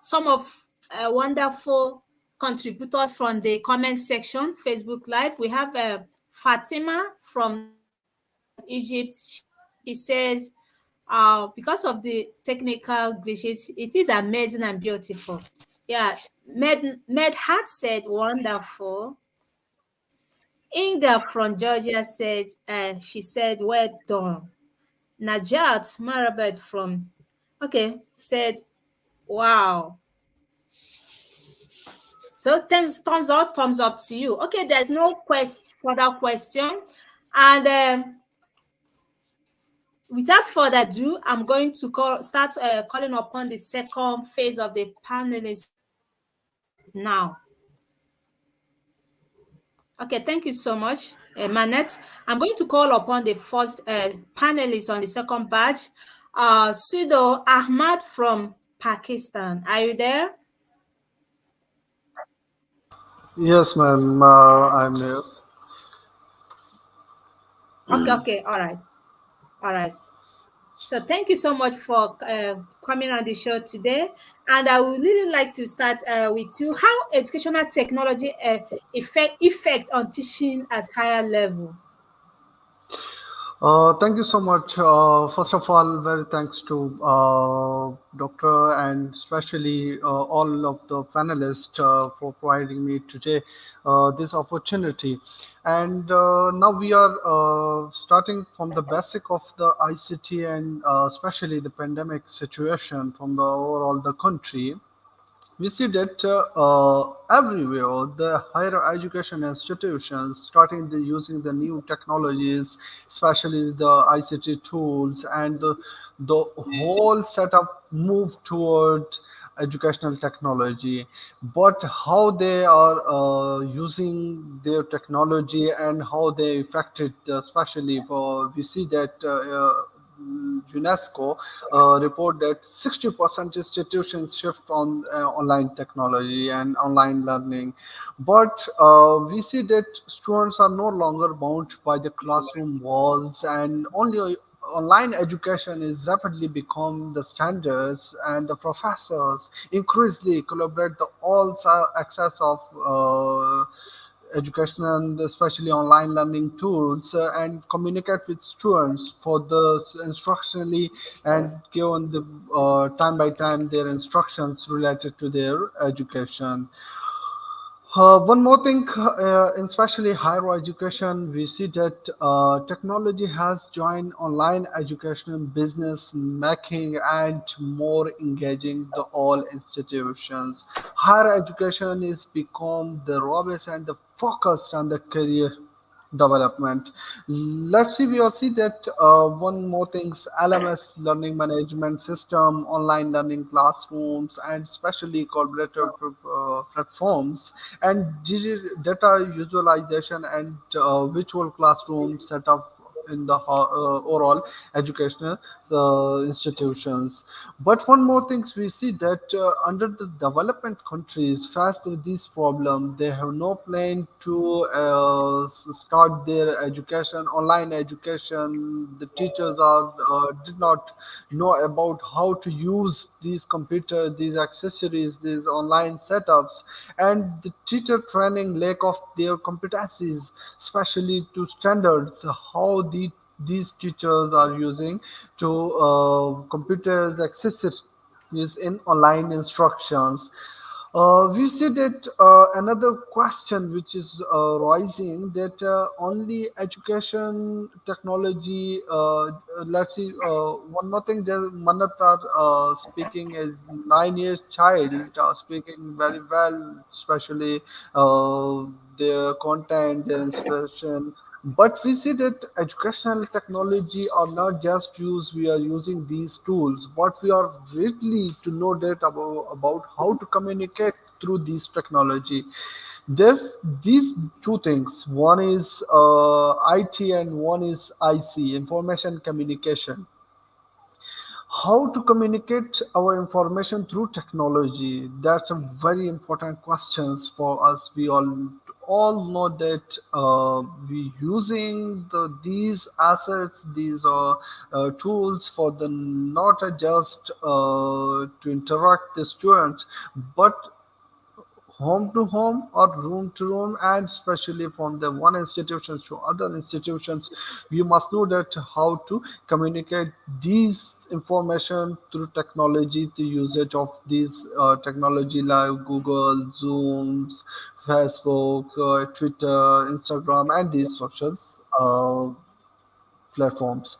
some of wonderful contributors from the comment section, Facebook Live. We have Fatima from Egypt, she says, because of the technical glitches, it is amazing and beautiful. Yeah, Medhat said, wonderful. Inga from Georgia said, she said, well done. Najat Marabed from, okay, said, wow. So thumbs up to you. Okay, there's no further question. And without further ado, I'm going to start calling upon the second phase of the panelists now. Okay, thank you so much, Manette. I'm going to call upon the first panelist on the second batch, Sudo Ahmad from Pakistan. Are you there? Yes, ma'am. I'm here. Okay, all right, all right. So thank you so much for coming on the show today. And I would really like to start with you. How educational technology effect on teaching at higher level? Thank you so much. First of all, very thanks to Doctor and especially all of the panelists for providing me today this opportunity. And now we are starting from the basic of the ICT and especially the pandemic situation from the overall the country. We see that everywhere the higher education institutions starting using the new technologies, especially the ICT tools, and the whole setup move toward educational technology. But how they are using their technology and how they affected, especially for we see that. UNESCO report that 60% institutions shift on online technology and online learning. But we see that students are no longer bound by the classroom walls, and only online education is rapidly become the standards, and the professors increasingly collaborate the all access of educational and especially online learning tools and communicate with students for the instructionally and given the time by time their instructions related to their education. One more thing, in especially higher education, we see that technology has joined online education, business making, and more engaging the all institutions. Higher education is become the robust and the focused on the career development. Let's see, we will see that one more things, LMS learning management system, online learning classrooms, and especially collaborative platforms, and data visualization and virtual classroom setup in the overall educational institutions. But one more things we see that under the development countries faced with this problem, they have no plan to start their education, online education. The teachers are did not know about how to use these computer, these accessories, these online setups, and the teacher training lack of their competencies, especially to standards, how these teachers are using to computers accessories in online instructions. We see that another question which is rising that only education technology. Let's see. One more thing. That Manat are speaking as 9 years child, speaking very well, especially their content, their inspiration. But we see that educational technology are not just used, we are using these tools, but we are really to know that about how to communicate through this technology. There's these two things. One is IT and one is IC, information communication. How to communicate our information through technology? That's a very important questions for us. We all know that we using these assets, these tools for the not just to interact the students, but home to home or room to room, and especially from the one institutions to other institutions, we must know that how to communicate these information through technology, the usage of these technology like Google, Zooms, Facebook, Twitter, Instagram, and these socials platforms.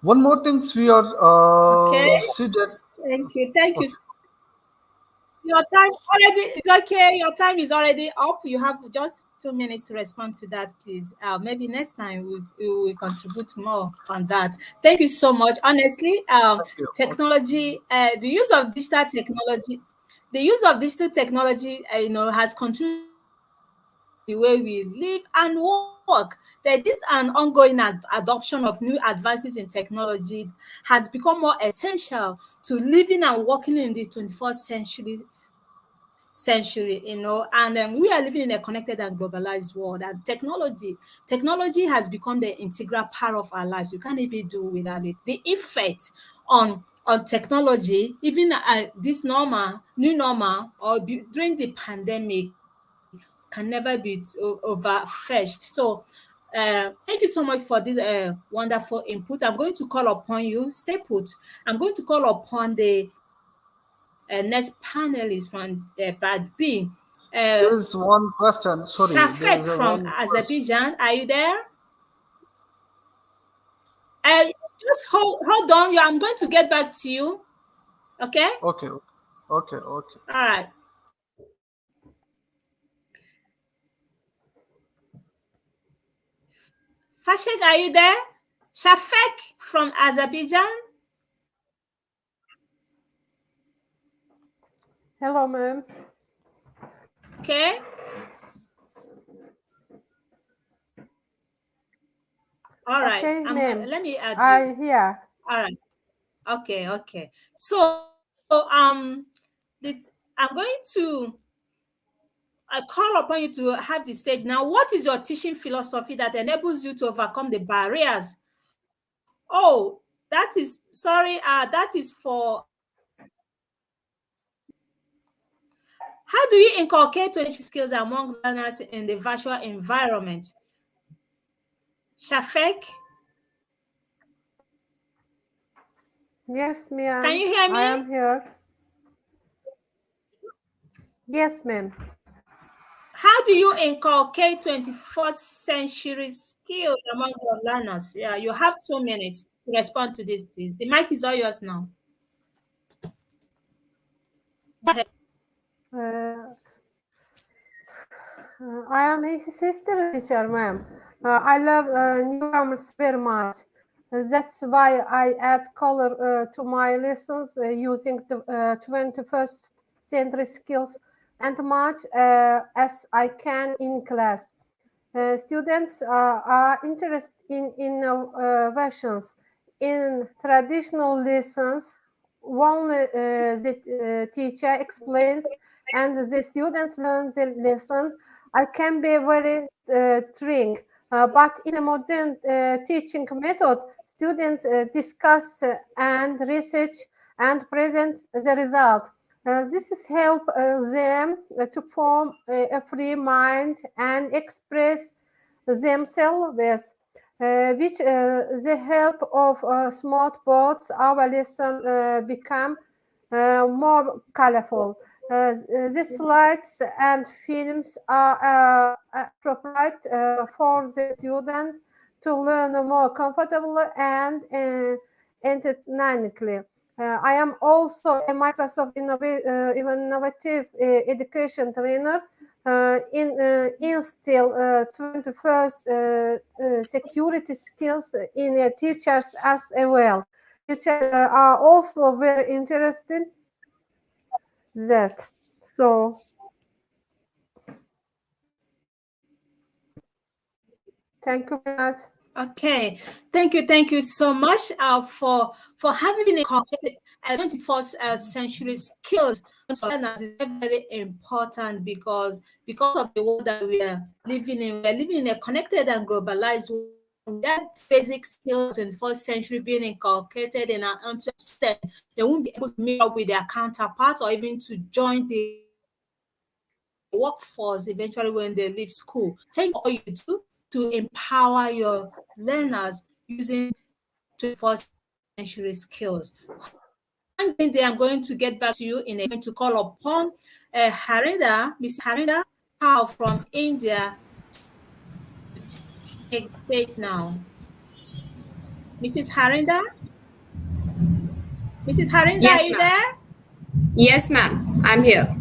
One more things we are Okay. see that. Thank you. Thank you. Okay, Your time already is okay. Your time is already up. You have just 2 minutes to respond to that, please. Maybe next time we will contribute more on that. Thank you so much. Honestly, okay, okay. technology, the use of digital technology, has contributed the way we live and work. There is an ongoing adoption of new advances in technology has become more essential to living and working in the 21st century, and we are living in a connected and globalized world, and technology has become the integral part of our lives. You can't even do without it. The effect on technology, even this new normal, or during the pandemic, can never be overfetched. So thank you so much for this wonderful input. I'm going to call upon you. Stay put. I'm going to call upon the next panelist from Bad B. There is one question. Sorry, there Shafek is a from one question. Azerbaijan. Are you there? Uh, just hold on. I'm going to get back to you. Okay? Okay, okay, okay, okay. All right. Fashek, are you there? Shafek from Azerbaijan. Hello, ma'am. Okay. All right. Okay, ma'am. Let me add you. I here. All right. Okay. Okay. So I'm going to call upon you to have the stage now. What is your teaching philosophy that enables you to overcome the barriers? Oh, that is sorry. That is for how do you inculcate skills among learners in the virtual environment? Shafek, Yes, can ma'am. you hear I me? am here. Yes, ma'am. How do you inculcate 21st century skills among your learners? Yeah, you have 2 minutes to respond to this, please. The mic is all yours now. Go ahead. Uh, I am his sister teacher, ma'am. I love newcomers very much. That's why I add color to my lessons using the 21st century skills and much as I can in class. Students are interested in innovations. In traditional lessons, only the teacher explains and the students learn the lesson. I can be very trying, but in the modern teaching method, students discuss and research and present the result. This is help them to form a free mind and express themselves with the help of smart boards. Our lesson become more colorful. The slides and films are appropriate for the student to learn more comfortably and entertainingly. I am also a Microsoft innovative education trainer instill 21st security skills in teachers as well. Teachers are also very interested that. So thank you very much. Okay, thank you so much for having been inculcated 21st century skills. Learners is very, very important because of the world that we are living in. We are living in a connected and globalized world. That basic skills in the 21st century being inculcated in our students, they won't be able to meet up with their counterparts or even to join the workforce eventually when they leave school. Thank you for all you do to empower your learners using 21st century skills. And then I'm going to get back to you in a moment to call upon Harinda, Miss Harinda How from India to take the stage now. Mrs. Harinda? Mrs. Harinda, are Yes, you ma'am. there? Yes, ma'am. I'm here.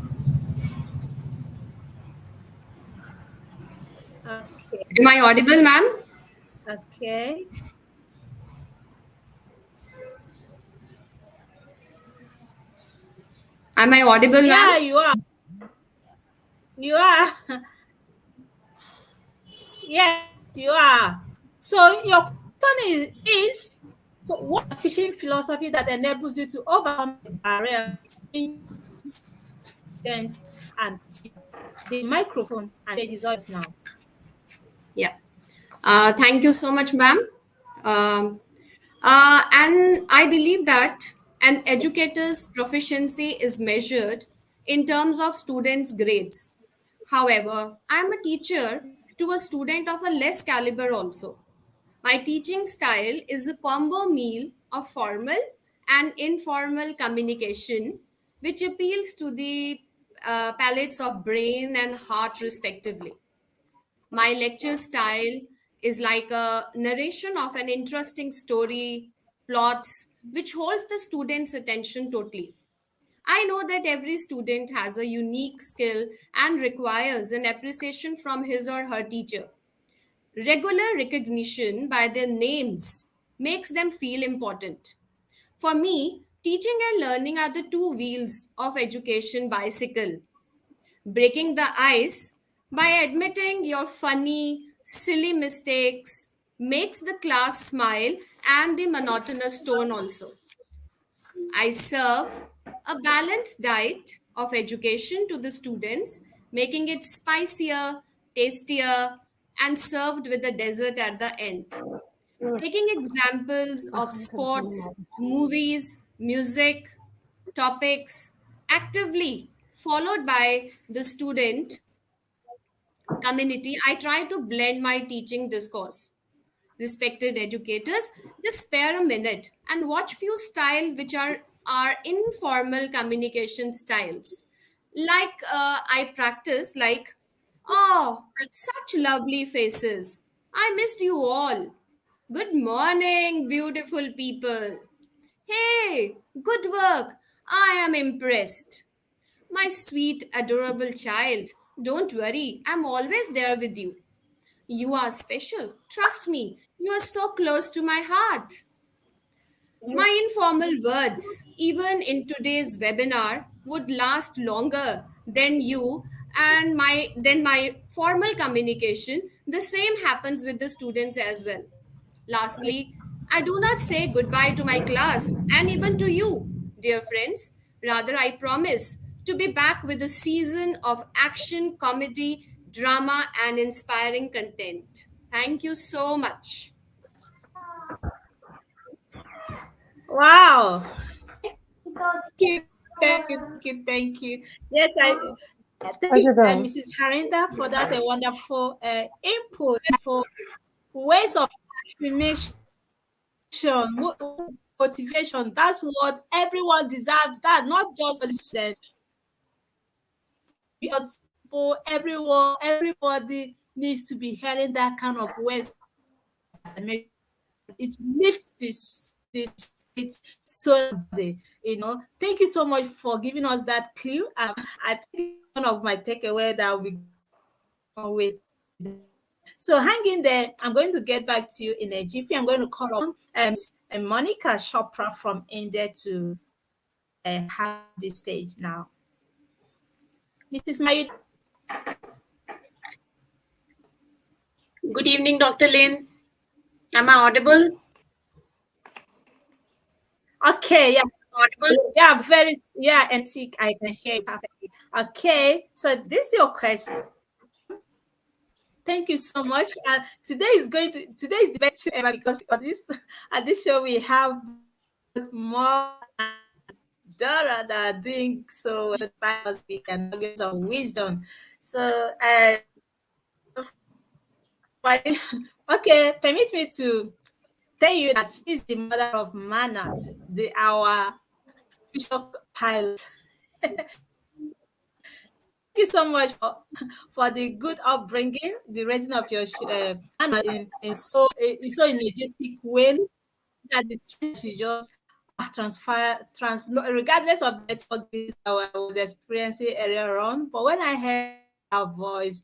Okay. Am I audible, ma'am? Okay. Am I audible, Yeah, ma'am? you are. You are. Yes, you are. So your question is so what teaching philosophy that enables you to overcome the barrier between student and teacher? The microphone and stage is yours now. Yeah. Thank you so much, ma'am. Um, and I believe that an educator's proficiency is measured in terms of students' grades. However, I'm a teacher to a student of a less caliber also. My teaching style is a combo meal of formal and informal communication, which appeals to the palates of brain and heart, respectively. My lecture style is like a narration of an interesting story, plots, which holds the student's attention totally. I know that every student has a unique skill and requires an appreciation from his or her teacher. Regular recognition by their names makes them feel important. For me, teaching and learning are the two wheels of education bicycle. Breaking the ice by admitting your funny, silly mistakes makes the class smile and the monotonous tone also. I serve a balanced diet of education to the students, making it spicier, tastier, and served with a dessert at the end. Taking examples of sports, movies, music, topics actively followed by the student community, I try to blend my teaching discourse. Respected educators, just spare a minute and watch few style which are informal communication styles. Like I practice like, oh, such lovely faces. I missed you all. Good morning, beautiful people. Hey, good work. I am impressed. My sweet, adorable child, don't worry, I'm always there with you. You are special. Trust me, you are so close to my heart. My informal words, even in today's webinar, would last longer than you and my formal communication. The same happens with the students as well. Lastly, I do not say goodbye to my class and even to you, dear friends. Rather, I promise to be back with a season of action, comedy, drama, and inspiring content. Thank you so much. Wow. You. Thank you. Yes, thank you, Edu-though. Mrs. Harinda, for that wonderful input for ways of affirmation, motivation. That's what everyone deserves. That not just the students, people, everyone, everybody needs to be hearing that kind of ways of affirmation. It lifts this it's so thank you so much for giving us that clue. I think one of my takeaway that will be always so hang in there. I'm going to get back to you in a jiffy. I'm going to call on Monica Chopra from India to have this stage now. Mrs. Mayu. Good evening, Dr. Lin. Am I audible? Okay, yeah. Audible? Yeah, and I can hear you perfectly. Okay, so this is your question. Thank you so much. Today is the best ever because on this at this show we have more Dora that are doing so inspire us with their nuggets of wisdom. So, okay, permit me to tell you that she's the mother of Manat, our future pilot. Thank you so much for the good upbringing, the raising of your Anna in so energetic way. That the strength she just regardless of the network I was experiencing earlier on. But when I heard her voice,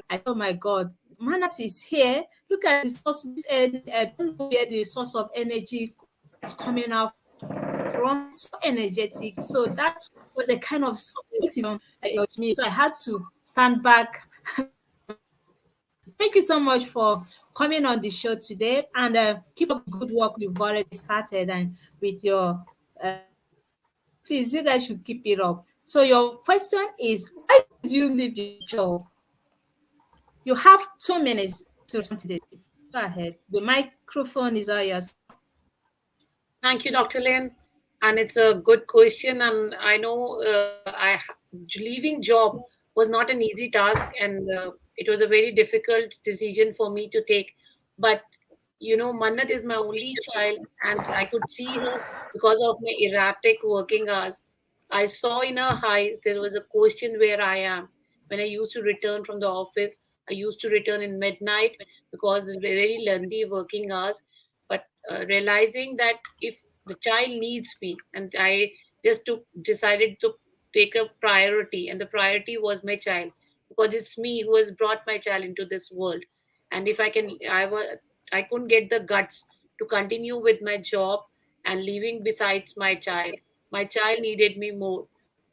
I thought, my God, Manat is here. Look at the source. I don't know where the source of energy is coming out from. So energetic. So that was a kind of motivation to me. So I had to stand back. Thank you so much for coming on the show today, and keep up the good work you've already started, and with your please, you guys should keep it up. So your question is, why did you leave your job? You have 2 minutes to respond to this, please. Go ahead. The microphone is all yours. Thank you, Dr. Lin. And it's a good question. And I know leaving job was not an easy task, and it was a very difficult decision for me to take. But Mannat is my only child, and I could see her because of my erratic working hours. I saw in her eyes there was a question where I am. When I used to return from the office, I used to return in midnight because it's very lengthy working hours. But realizing that if the child needs me, and I just decided to take a priority, and the priority was my child, because it's me who has brought my child into this world. And if I couldn't get the guts to continue with my job and living besides my child. My child needed me more.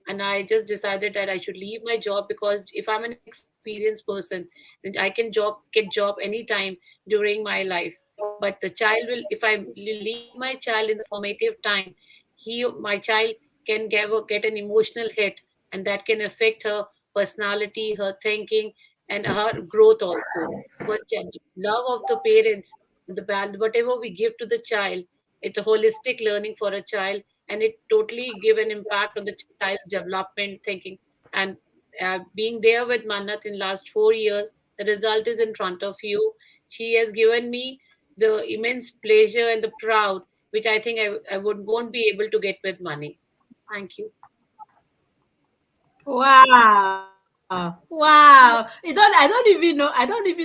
And I just decided that I should leave my job, because if I'm an experienced person, then I can get job anytime during my life. But the child will, if I leave my child in the formative time, my child can get an emotional hit, and that can affect her personality, her thinking, and her growth also. But love of the parents, whatever we give to the child, it's a holistic learning for a child, and it totally give an impact on the child's development thinking. And being there with Manat in last 4 years, the result is in front of you. She has given me the immense pleasure and the proud, which I think I won't be able to get with money. Thank you. Wow. Wow. I don't even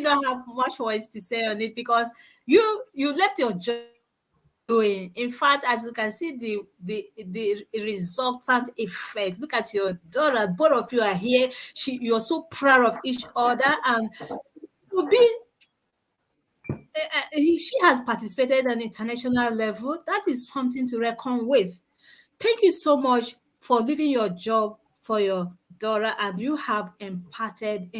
know how much words to say on it, because you left your job doing. In fact, as you can see, the resultant effect. Look at your daughter. Both of you are here. You're so proud of each other, and you've been she has participated at an international level. That is something to reckon with. Thank you so much for leaving your job for your daughter, and you have inculcated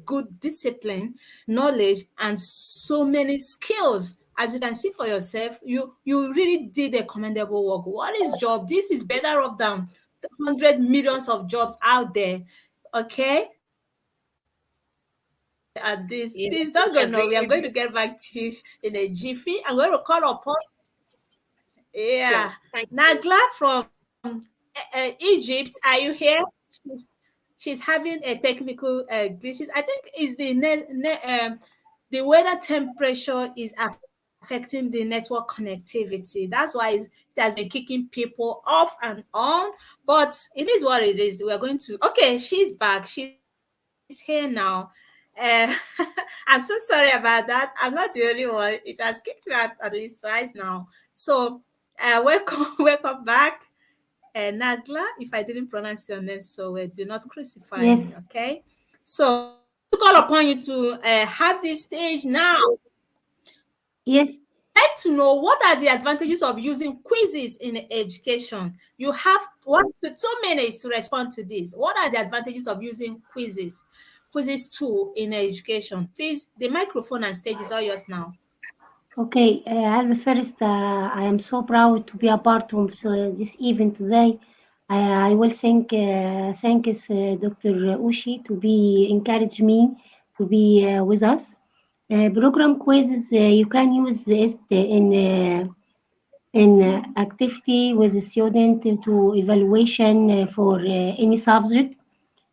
good discipline, knowledge, and so many skills. As you can see for yourself, you really did a commendable work. What is job? This is better off than 100 millions of jobs out there. Okay, at this, Yes, please don't go I now. We agree are with going you. to get back to you in a jiffy. I'm going to call upon Sure. yeah Thank you. Nagla from Egypt. Are you here? She's, she's having a technical glitches. I think is the weather temperature is affecting the network connectivity. That's why it has been kicking people off and on. But it is what it is. We're going to. Okay, she's back. She's here now. Uh, I'm so sorry about that. I'm not the only one. It has kicked me out at least twice now. So, welcome, welcome back, Nagla. If I didn't pronounce your name so well, do not crucify Yes, me, okay? So, to call upon you to have this stage now. yes, I'd like to know, what are the advantages of using quizzes in education? You have 1 to 2 minutes to respond to this. What are the advantages of using quizzes tool in education? Please, the microphone and stage is all yours now. okay. As the first, I am so proud to be a part of this event today. I will thanks Dr. Ushi to be encourage me to be with us. Program quizzes you can use it in activity with the student to evaluation for any subject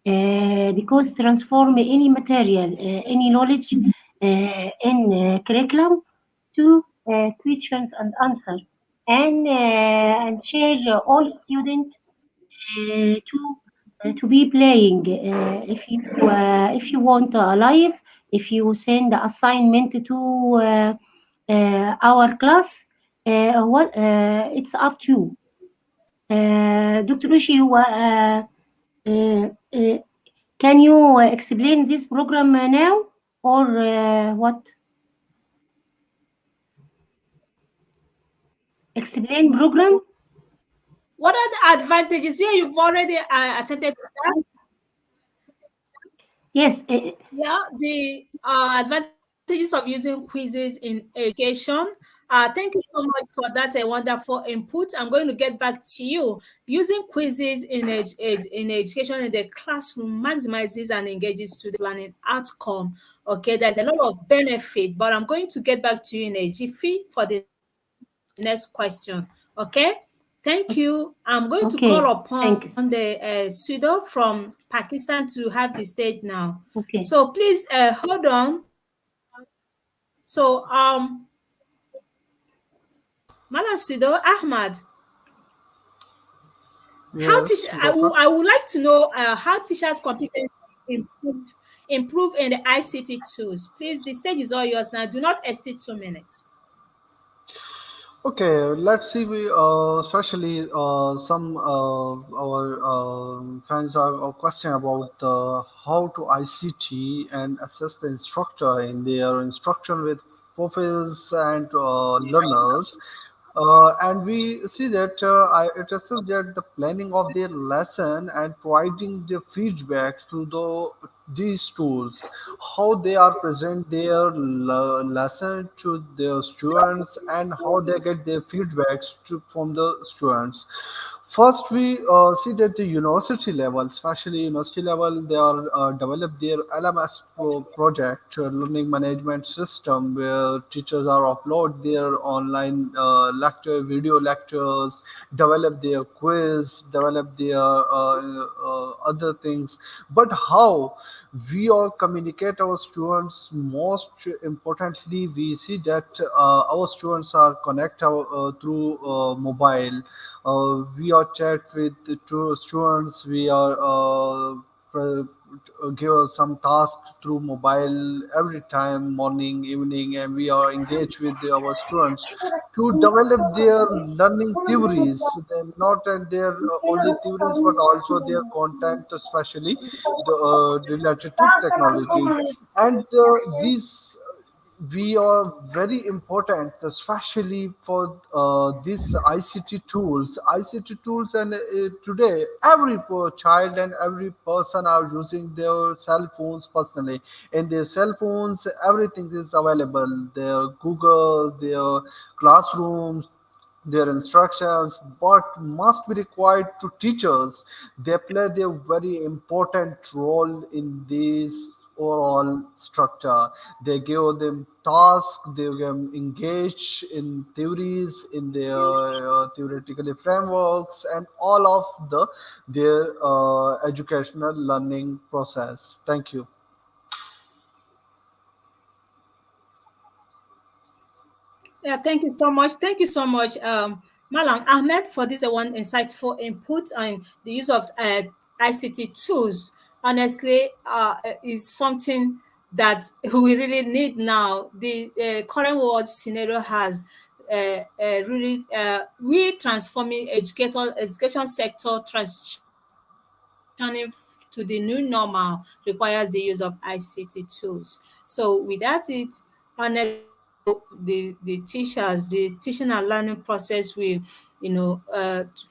because transform any material, any knowledge in curriculum to questions and answer and share all students to be playing. If you want a live, if you send assignment to our class, what it's up to you. Dr. Ushi, uh, can you explain this program now or what? Explain program? What are the advantages? Here you've already attempted that. Yes. Yeah, the advantages of using quizzes in education. Thank you so much for that wonderful input. I'm going to get back to you. Using quizzes in education in the classroom maximizes and engages student learning outcome. Okay, there's a lot of benefit, but I'm going to get back to you in a jiffy for the next question. Okay, thank you. I'm going to call upon Okay. the Thanks. Sudo from Pakistan to have the stage now. So Okay. please hold on. So Malam Sudo Ahmad, Yes, doctor. I would like to know how teachers' competence improve in the ICT tools. Please, the stage is all yours now. Do not exceed 2 minutes. Okay, let's see. We especially some our friends are question about how to ICT and assess the instructor in their instruction with pupils and learners. And we see that it assesses that the planning of their lesson and providing the feedback through these tools, how they are present their lesson to their students and how they get their feedbacks from the students. First, we see that the university level, especially university level, they are develop their LMS project, learning management system, where teachers are upload their online lecture, video lectures, develop their quiz, develop their other things. But how we all communicate our students, most importantly, we see that our students are connect through mobile. We are chat with the two students. We are give us some tasks through mobile every time, morning, evening, and we are engaged with our students to develop their learning theories. They're not their only theories, but also their content, especially related to technology. And these we are very important, especially for these ICT tools, and today every child and every person are using their cell phones personally. In their cell phones, everything is available. Their Google, their classrooms, their instructions, but must be required to teachers. They play their very important role in this overall structure. They give them tasks, they give them engage in theories, in their theoretical frameworks, and all of their educational learning process. Thank you. Yeah, thank you so much. Thank you so much, Malam Ahmed, for this one insightful input on the use of ICT tools. Honestly, is something that we really need now. The current world scenario has really we transforming education sector transitioning to the new normal requires the use of ICT tools. So without it, honestly, the teachers, the teaching and learning process will,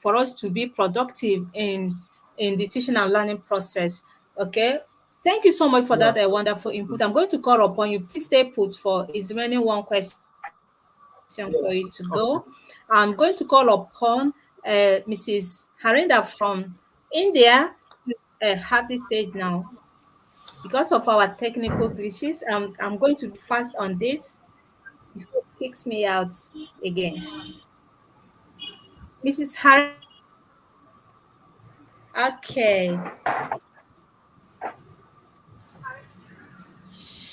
for us to be productive in the teaching and learning process. Okay. Thank you so much for Yeah. that wonderful input. I'm going to call upon you. Please stay put for is remaining one question for you to go. I'm going to Okay. call upon Mrs. Harinda from India to have this stage now. Because of our technical glitches, I'm going to be fast on this before it kicks me out again. Mrs. Harida. Okay.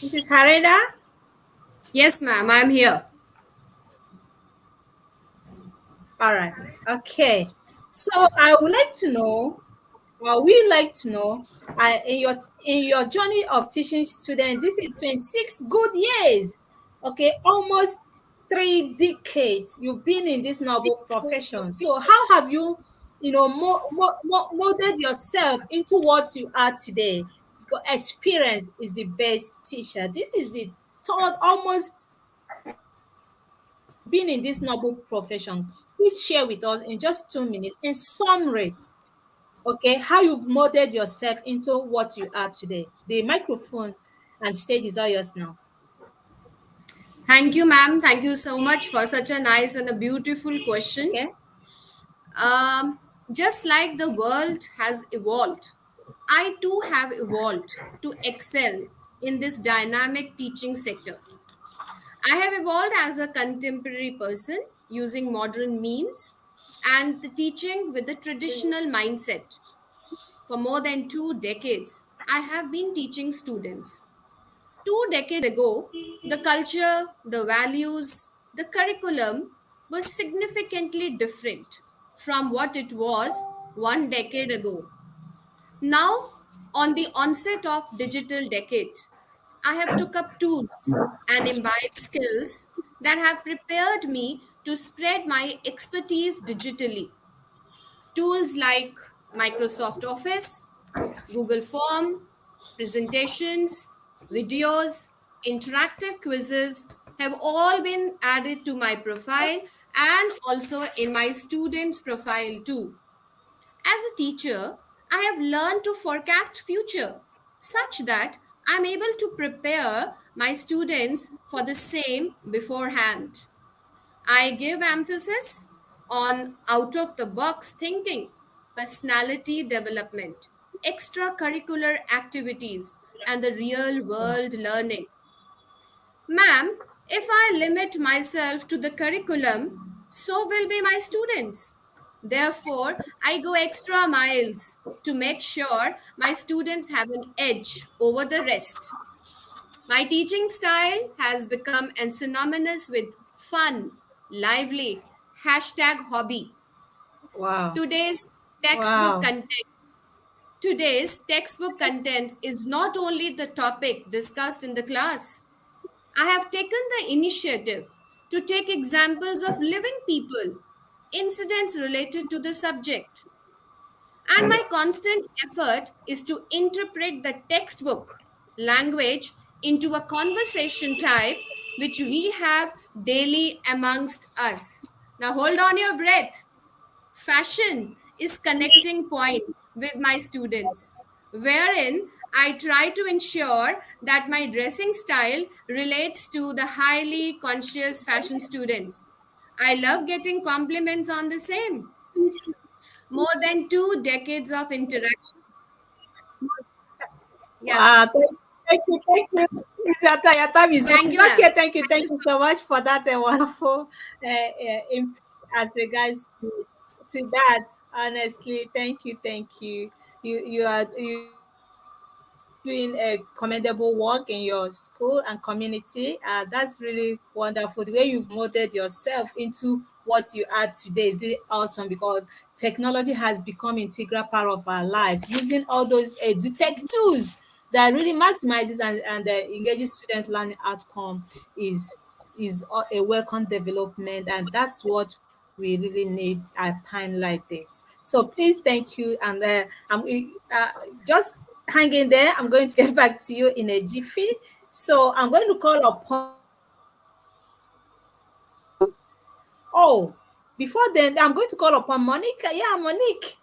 Mrs. Harida? Yes, ma'am, I'm here. All right. Okay. So I would like to know, or we like to know, in your journey of teaching students, this is 26 good years. Okay, almost 3 decades you've been in this noble profession. So how have you, molded yourself into what you are today? Because experience is the best teacher. This is the third, almost 3 decades you've been in this noble profession. Please share with us in just 2 minutes, in summary, okay, how you've molded yourself into what you are today. The microphone and stage is all yours now. Thank you, ma'am. Thank you so much for such a nice and a beautiful question. Okay. Um, just like the world has evolved, I too have evolved to excel in this dynamic teaching sector. I have evolved as a contemporary person using modern means and the teaching with the traditional mindset. For more than 2 decades, I have been teaching students. 2 decades ago, the culture, the values, the curriculum was significantly different from what it was 1 decade ago. Now, on the onset of digital decade, I have took up tools and imbibed skills that have prepared me to spread my expertise digitally. Tools like Microsoft Office, Google Form, presentations, videos, interactive quizzes have all been added to my profile and also in my students' profile too. As a teacher, I have learned to forecast future such that I'm able to prepare my students for the same beforehand. I give emphasis on out of the box thinking, personality development, extracurricular activities, and the real world learning. Ma'am, if I limit myself to the curriculum, so will be my students. Therefore, I go extra miles to make sure my students have an edge over the rest. My teaching style has become synonymous with fun, lively, hashtag hobby. Wow. Today's textbook Wow. content. Today's textbook content is not only the topic discussed in the class. I have taken the initiative to take examples of living people, incidents related to the subject. And my constant effort is to interpret the textbook language into a conversation type which we have daily amongst us. Now hold on your breath. Fashion is connecting point with my students, wherein I try to ensure that my dressing style relates to the highly conscious fashion students. I love getting compliments on the same. More than 2 decades of interaction. Yeah. Wow. Thank you. Your time is up. Thank It's you, ma'am. okay. Thank you so much for that wonderful input as regards to that. Honestly, thank you. You are doing a commendable work in your school and community. That's really wonderful. The way you've molded yourself into what you are today is really awesome because technology has become integral part of our lives. Using all those edutech tools that really maximizes and engages student learning outcome is a welcome development, and that's what we really need at time like this. So please, thank you, and just hang in there. I'm going to get back to you in a jiffy. So I'm going to call upon. Oh, before then, I'm going to call upon Monique. Yeah, Monique.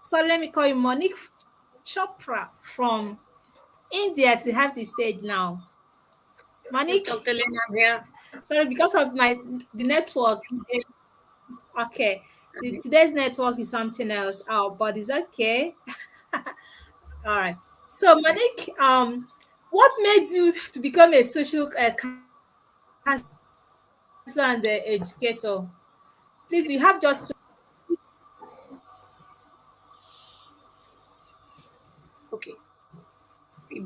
So let me call you Monique Chopra from India to have the stage now. Yes, Monique, Dr. Lin, I'm here. sorry, because of the network today. Okay, today's network is something else. Oh, but it's okay. All right. So, Monique, what made you to become a social counselor and educator? Please, you have just 2 minutes.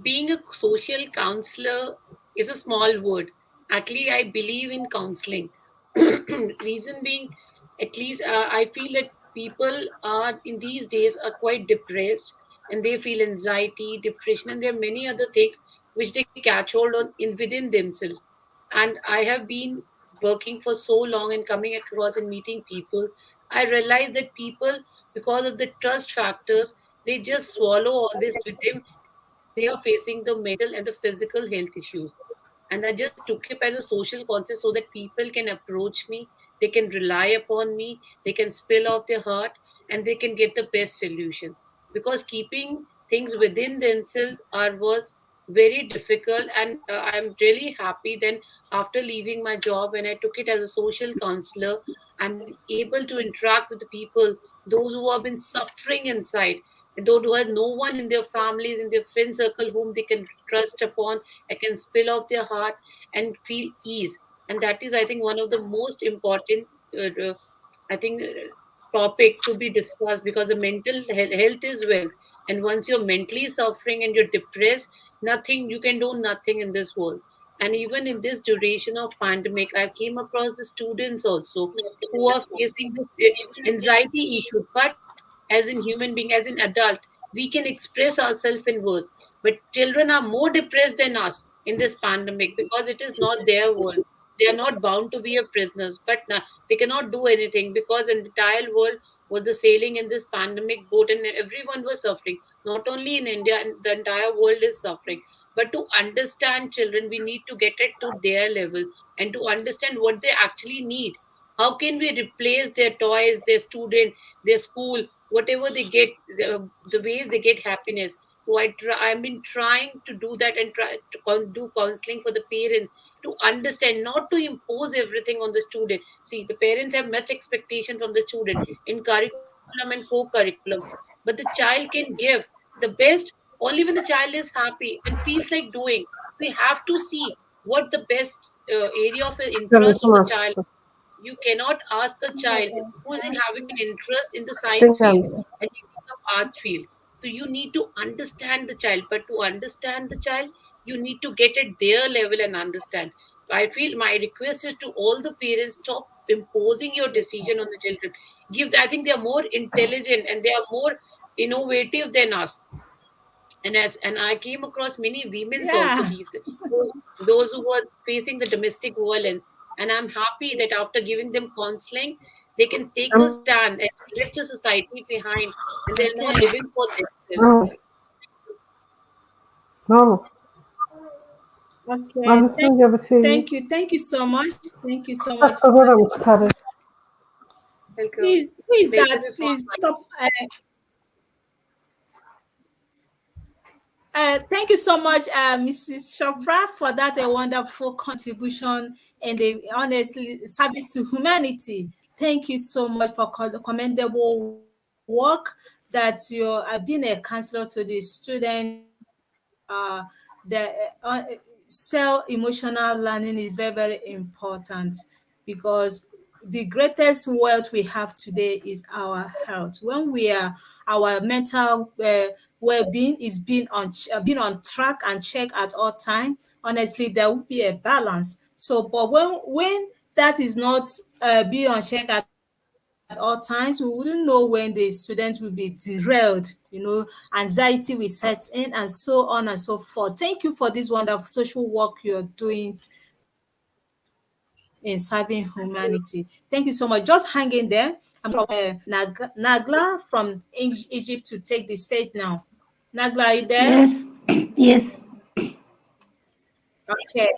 being a social counselor is a small word. Actually, I believe in counseling. Reason being, at least I feel that people are in these days are quite depressed, and they feel anxiety, depression, and there are many other things which they catch hold on in within themselves. And I have been working for so long and coming across and meeting people, I realize that people, because of the trust factors, they just swallow all this with them because they are facing the mental and the physical health issues. And I just took it as a social concept so that people can approach me, they can rely upon me, they can spill off their heart, and they can get the best solution. Because keeping things within themselves are was very difficult, and I'm really happy then after leaving my job when I took it as a social counselor, I'm able to interact with the people, those who have been suffering inside, those who have no one in their families, in their friend circle whom they can trust upon, I can spill off their heart and feel ease. And that is, I think, one of the most important, I think, topic to be discussed, because the mental health is wealth. And once you're mentally suffering and you're depressed, nothing, you can do nothing in this world. And even in this duration of pandemic, I came across the students also who are facing this anxiety issue. But as in human being, as an adult, we can express ourselves in words. But children are more depressed than us in this pandemic because it is not their world. They are not bound to be a prisoners, but they cannot do anything because the entire world was the sailing in this pandemic boat, and everyone was suffering. Not only in India, and the entire world is suffering. But to understand children, we need to get it to their level and to understand what they actually need. How can we replace their toys, their student, their school, whatever they get, the ways they get happiness? So I've been trying to do that and try to do counseling for the parents to understand, not to impose everything on the student. See, the parents have much expectation from the student in curriculum and co-curriculum, but the child can give the best only when the child is happy and feels like doing. We have to see what the best area of interest of the child. You cannot ask a child who is having an interest in the science field and taking up art field. So you need to understand the child, but to understand the child, you need to get at their level and understand. So I feel my request is to all the parents: stop imposing your decision on the children. I think they are more intelligent and they are more innovative than us. And I came across many women's also, Yeah. those who were facing the domestic violence. And I'm happy that after giving them counseling, they can take a stand and left the society behind, and they're now Okay. living for themselves. Okay. Thank you so much. Thank you so much for that. Welcome. Please, who is Pleasure that? is all Please mine. stop. Thank you so much, Mrs. Chopra, for that a wonderful contribution and the honestly service to humanity. Thank you so much for commendable work that you are being a counselor to the student. The self emotional learning is very, very important because the greatest wealth we have today is our health. When we are our mental well-being is being on track and check at all time, honestly, there will be a balance. So, but when that is not being on check at all times, we wouldn't know when the students will be derailed. Anxiety will set in, and so on and so forth. Thank you for this wonderful social work you're doing in serving humanity. Thank you so much. Just hang in there. I'm going to call Nagla from Egypt to take the stage now. Nagla, are you there? Yes, yes. Okay.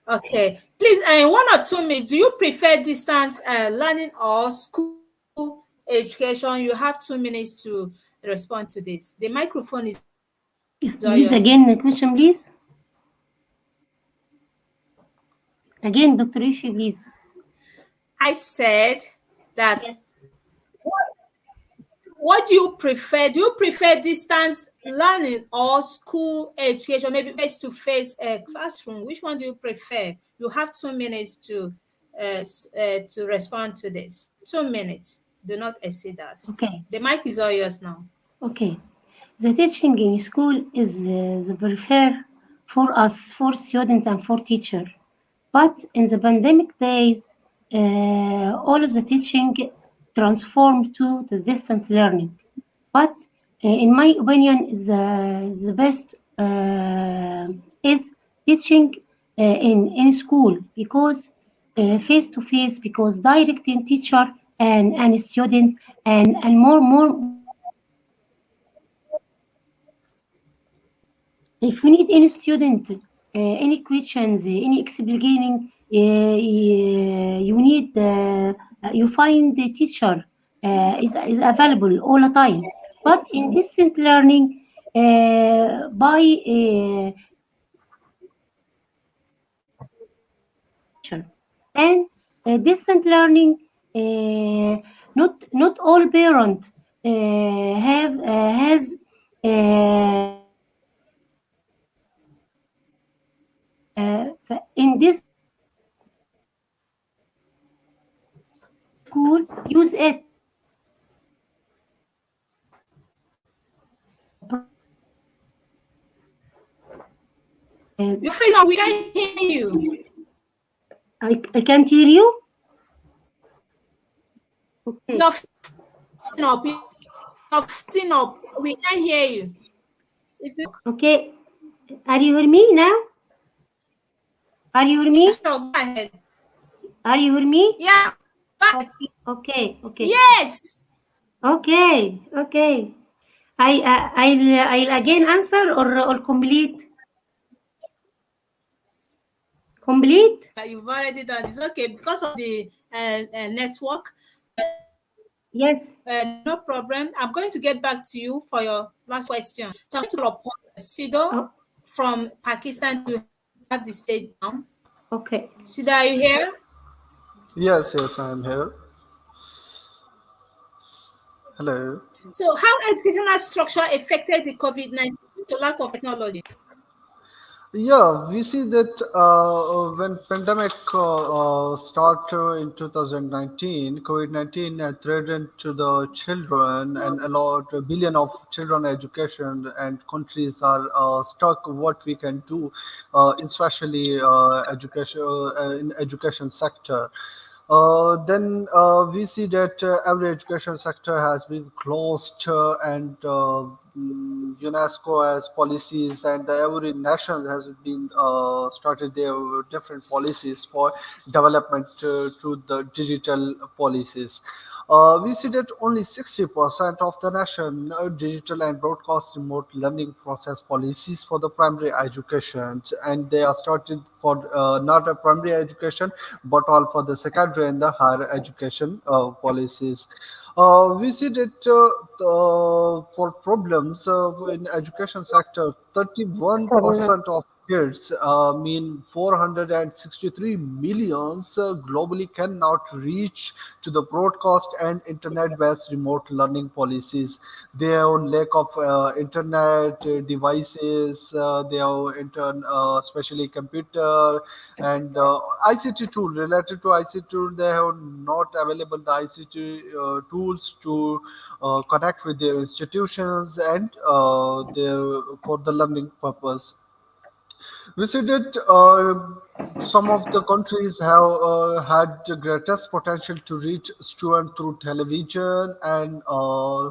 Okay. Please, in 1 or 2 minutes, do you prefer distance learning or school education? You have 2 minutes to respond to this. The microphone is all yours now. Please again the question, please. Again, Dr. Ishi, please. I said that what do you prefer? Do you prefer distance learning or school education, maybe face-to-face classroom? Which one do you prefer? You have 2 minutes to respond to this. 2 minutes. Do not exceed that. Okay, The mic is all yours now. okay. The teaching in school is the prefer for us, for student and for teacher. But in the pandemic days, all of the teaching transformed to the distance learning. But in my opinion, the best is teaching in school because face to face, because direct in teacher and student and more if we need any student, any questions, any explaining, you need, you find the teacher is available all the time. But in distant learning, by teacher and distant learning, not all parent have has in this school use it uh, You're free now. We can hear you. I can't hear you. Okay. You're fitting up. You're fitting up. We can hear you. Is it? Okay. Are you hear me now? Are you hear Yeah, me? sure. Go ahead. Are you hear me? Yeah. Go ahead. Okay. Okay. Yes. Okay. Okay. I'll again answer or complete. Complete. You've already done. It's okay because of the network. Yes. No problem. I'm going to get back to you for your last question. So I'm going to report Sido Oh, from Pakistan to have the stage now. okay. Sido, are you here? Yes, yes, I am here. Hello. So, how educational structure affected the COVID-19 due to lack of technology? Yeah, we see that when pandemic start in 2019, COVID-19 threatened to the children and allowed a billion of children education, and countries are stuck what we can do, especially education in education sector. Then we see that every education sector has been closed, and UNESCO has policies, and every nation has been started their different policies for development to the digital policies. We see that only 60% of the nation digital and broadcast remote learning process policies for the primary education, and they are started for not a primary education but all for the secondary and the higher education policies. We see that for problems in education sector, 31% of kids, mean 463 millions globally, cannot reach to the broadcast and internet-based remote learning policies. They have lack of internet devices. They have especially computer and ICT tool related to ICT tool. They have not available the ICT tools to connect with their institutions and their for the learning purpose. We see that some of the countries have had the greatest potential to reach students through television, and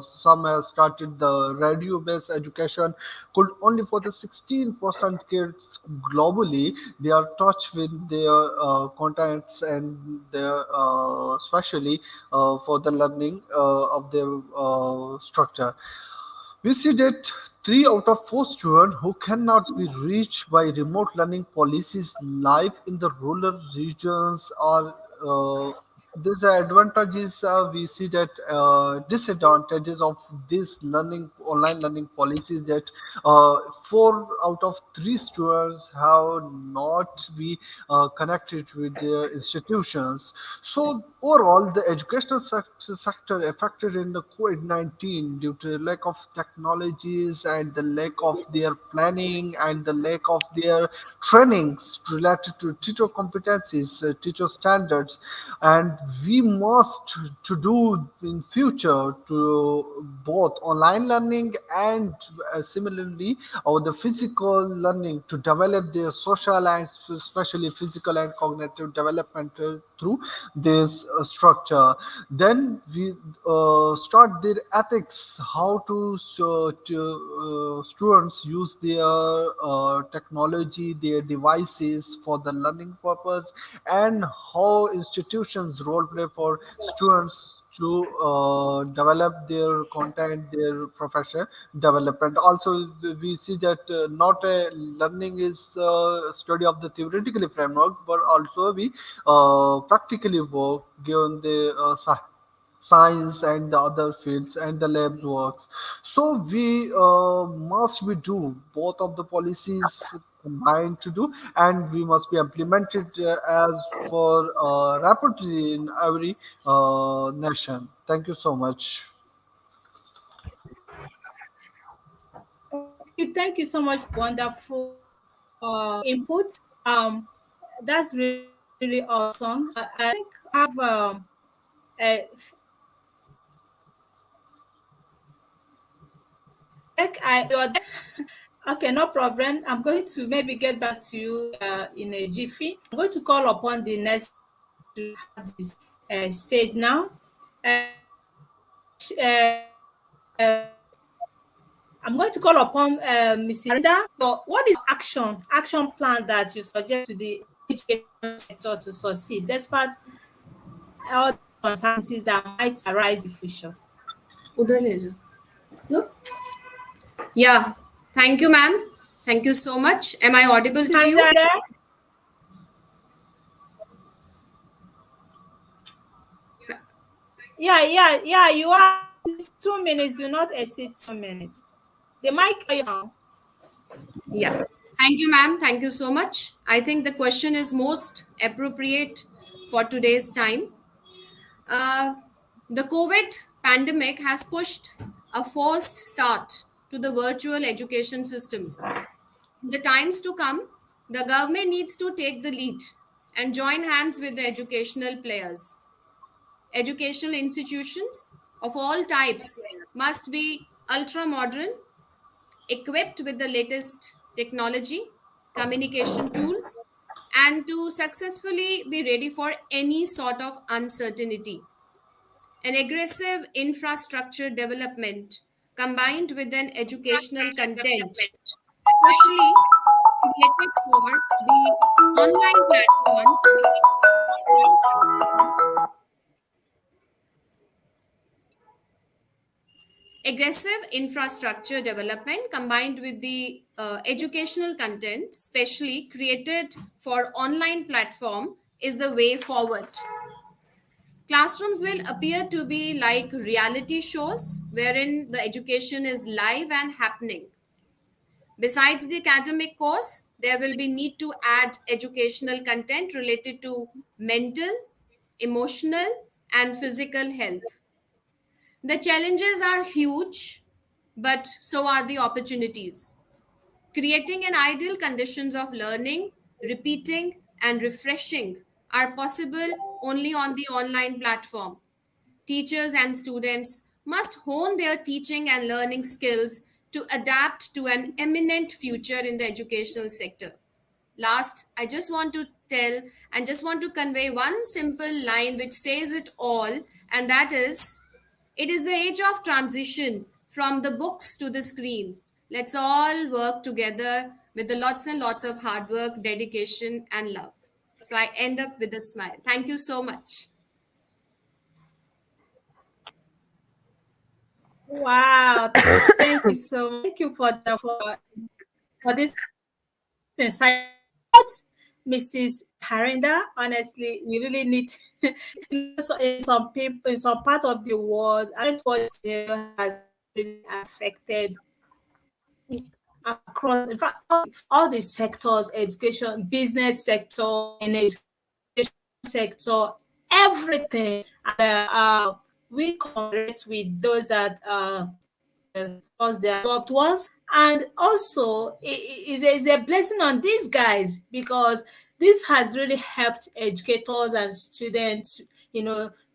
some have started the radio-based education. Could only for the 16% kids globally they are touched with their contents and their especially for the learning of their structure. We see that 3 out of 4 students who cannot be reached by remote learning policies live in the rural regions are these advantages. We see that disadvantages of this learning online learning policies that 4 out of 3 students have not be connected with their institutions. So overall, the educational sector affected in the COVID-19 due to lack of technologies and the lack of their planning and the lack of their trainings related to teacher competencies, teacher standards, and we must to do in future to both online learning and similarly the physical learning to develop their social and especially physical and cognitive development through this structure. Then we start their ethics, how to students use their technology, their devices for the learning purpose, and how institutions role play for students to develop their content, their professional development. Also, we see that not a learning is study of the theoretical framework, but also we practically work given the science and the other fields and the labs works. So we must we do both of the policies combined to do, and we must be implemented as for rapidly in every nation. Thank you so much. Thank you so much for wonderful input. That's really awesome. I think I have like you're there. Okay, no problem. I'm going to maybe get back to you in a jiffy. I'm going to call upon the next to have this stage now. Uh, I'm going to call upon Mrs. Harinda. So what is action plan that you suggest to the education sector to succeed despite all the uncertainties that might arise in the future? उधर ले जाओ. No? Yeah. Thank you, ma'am. Thank you so much. Am I audible to you? Harinda, yeah, you are. It's 2 minutes. Do not exceed 2 minutes. The mic is on. Yeah. Thank you, ma'am. Thank you so much. I think the question is most appropriate for today's time. Uh, the COVID pandemic has pushed a forced start to the virtual education system. In the times to come, the government needs to take the lead and join hands with the educational players. Educational institutions of all types must be ultra modern, equipped with the latest technology, communication tools, and to successfully be ready for any sort of uncertainty. An aggressive infrastructure development combined with an educational content, especially created for the online platforms. Aggressive infrastructure development combined with the educational content, specially created for online platform, is the way forward. Classrooms will appear to be like reality shows wherein the education is live and happening. Besides the academic course, there will be need to add educational content related to mental, emotional, and physical health. The challenges are huge, but so are the opportunities. Creating an ideal conditions of learning, repeating, and refreshing are possible only on the online platform. Teachers and students must hone their teaching and learning skills to adapt to an eminent future in the educational sector. Last, I just want to tell and just want to convey one simple line which says it all, and that is it is the age of transition from the books to the screen. Let's all work together with the lots and lots of hard work, dedication, and love. So I end up with a smile. Thank you so much. Wow, thank you so much. Thank you for this insight, Mrs. Harinda. Honestly, we really need in some people in some part of the world. I don't know what scenario has really affected across, in fact, all the sectors, education, business sector, and education sector, everything. We connect with those that lost their loved ones, and also it is a blessing on these guys, because this has really helped educators and students,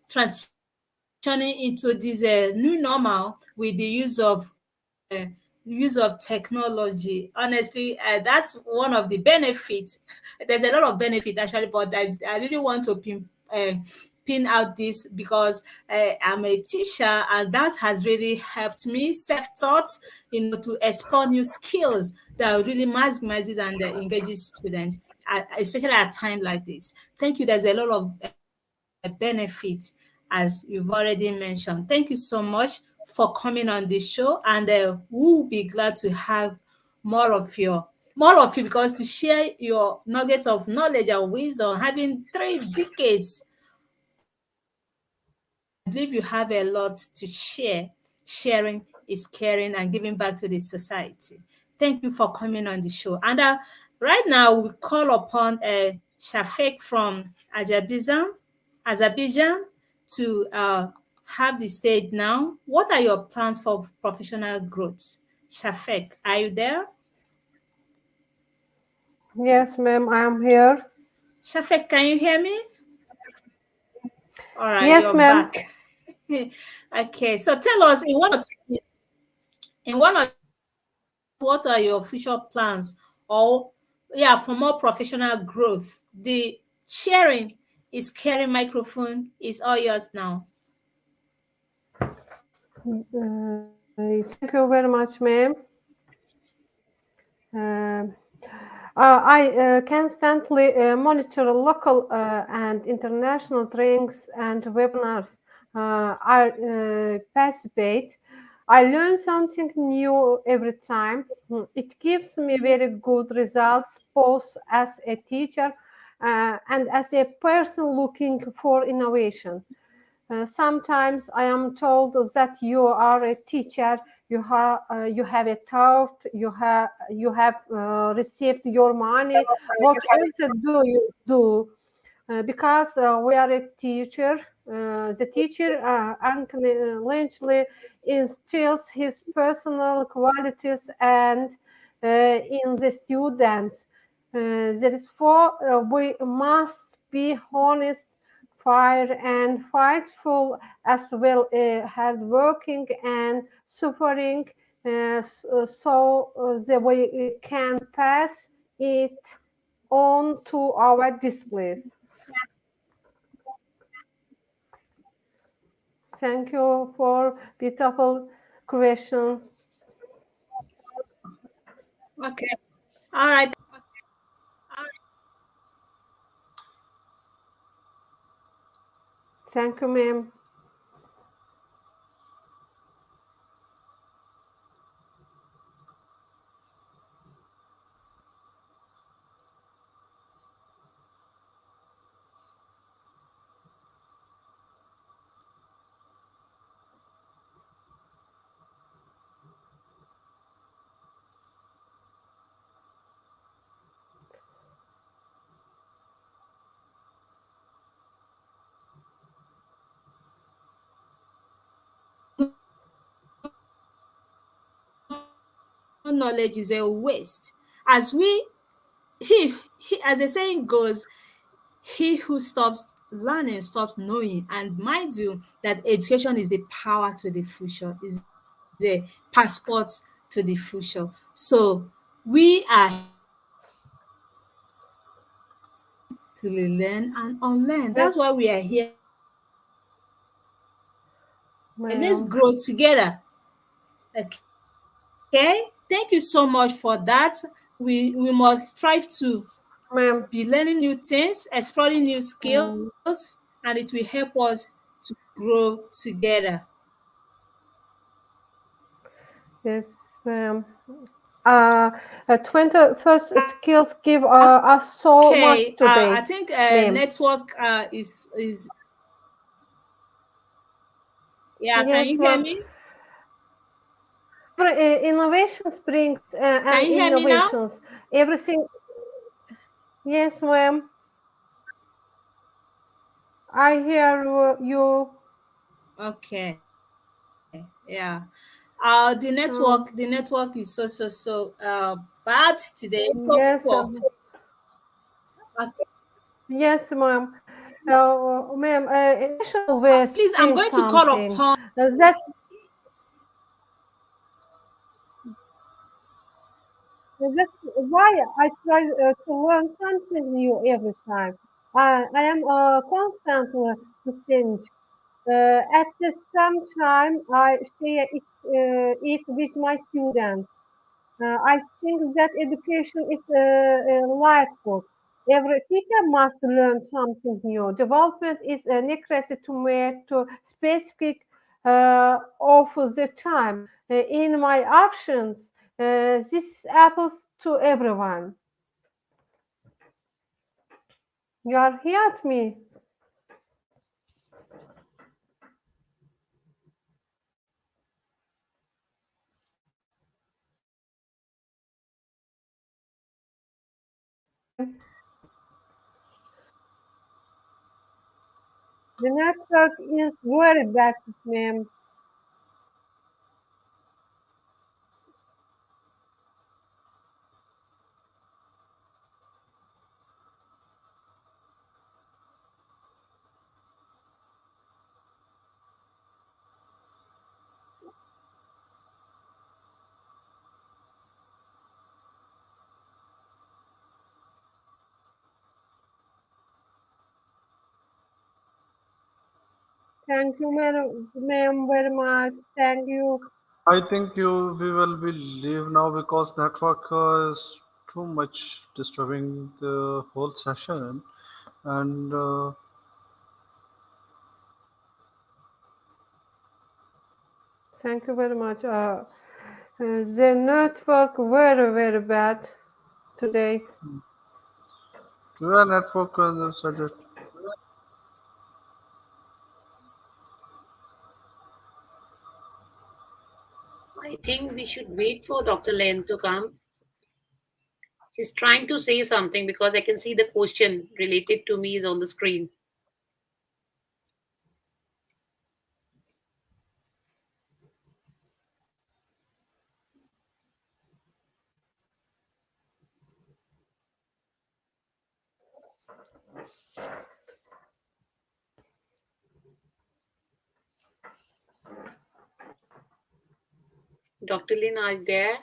transitioning into this new normal with the use of technology. Honestly, that's one of the benefits. There's a lot of benefit actually, but I really want to pin out this, because I'm a teacher, and that has really helped me self-taught, to explore new skills that really maximizes and engages students, especially at a time like this. Thank you. There's a lot of benefit, as you've already mentioned. Thank you so much for coming on the show, and we'll be glad to have more of your more of you, because to share your nuggets of knowledge and wisdom, having 3 decades, I believe you have a lot to share. Sharing is caring and giving back to the society. Thank you for coming on the show. And right now, we call upon Shafik from Azerbaijan, to have the stage now. What are your plans for professional growth? Shafik, are you there? Yes, ma'am, I am here. Shafik, can you hear me? All right, Yes, you're ma'am. back. Okay, so tell us in one or two minutes, what are your future plans, or yeah, for more professional growth? The sharing is caring microphone is all yours now. Thank you very much, ma'am. Um, I constantly monitor local and international trainings and webinars. I participate. I learn something new every time. It gives me very good results, both as a teacher and as a person looking for innovation. Sometimes I am told that you are a teacher, you have a thought, you have received your money. What else do you do? Because we are a teacher, the teacher unconsciously instills his personal qualities and in the students. Therefore, we must be honest, fair, and fightful, as well hardworking and suffering, so that we can pass it on to our displays. Thank you for beautiful question. Okay. All right. Thank you, ma'am. Knowledge is a waste. As we he as the saying goes, he who stops learning stops knowing. And mind you, that education is the power to the future, is a passport to the future. So we are to learn and unlearn. Yes, That's why we are here. Let's ma'am. grow together. Okay. Thank you so much for that. We must strive to Ma'am. be learning new things, exploring new Um, skills, and it will help us to grow together. yes, ma'am. Uh, 21st skills give us so much Okay, I today, think ma'am. network is yeah. Can Yes, you hear ma'am. me? innovations brings Can and you hear me now? innovations. Everything. Yes, ma'am. I hear you. Okay. Yeah. The network is so bad today. So Yes, poor. Okay. yes, ma'am. Ma'am, innovation always Please, I'm brings going to call something. upon. That's why I try to learn something new every time. I am constantly to change. At the same time, I share it with my students. I think that education is like book. Every teacher must learn something new. Development is necessary to make to specific of the time. In my actions, this happens to everyone. You are here at me. The network is very bad, ma'am. Thank you, ma'am, very much. Thank you. I think we will be leave now because network is too much disturbing the whole session, and Thank you very much. The network very bad today. your network suggest. I think we should wait for Dr. Len to come. She's trying to say something because I can see the question related to me is on the screen. Dr. Lin, are you there?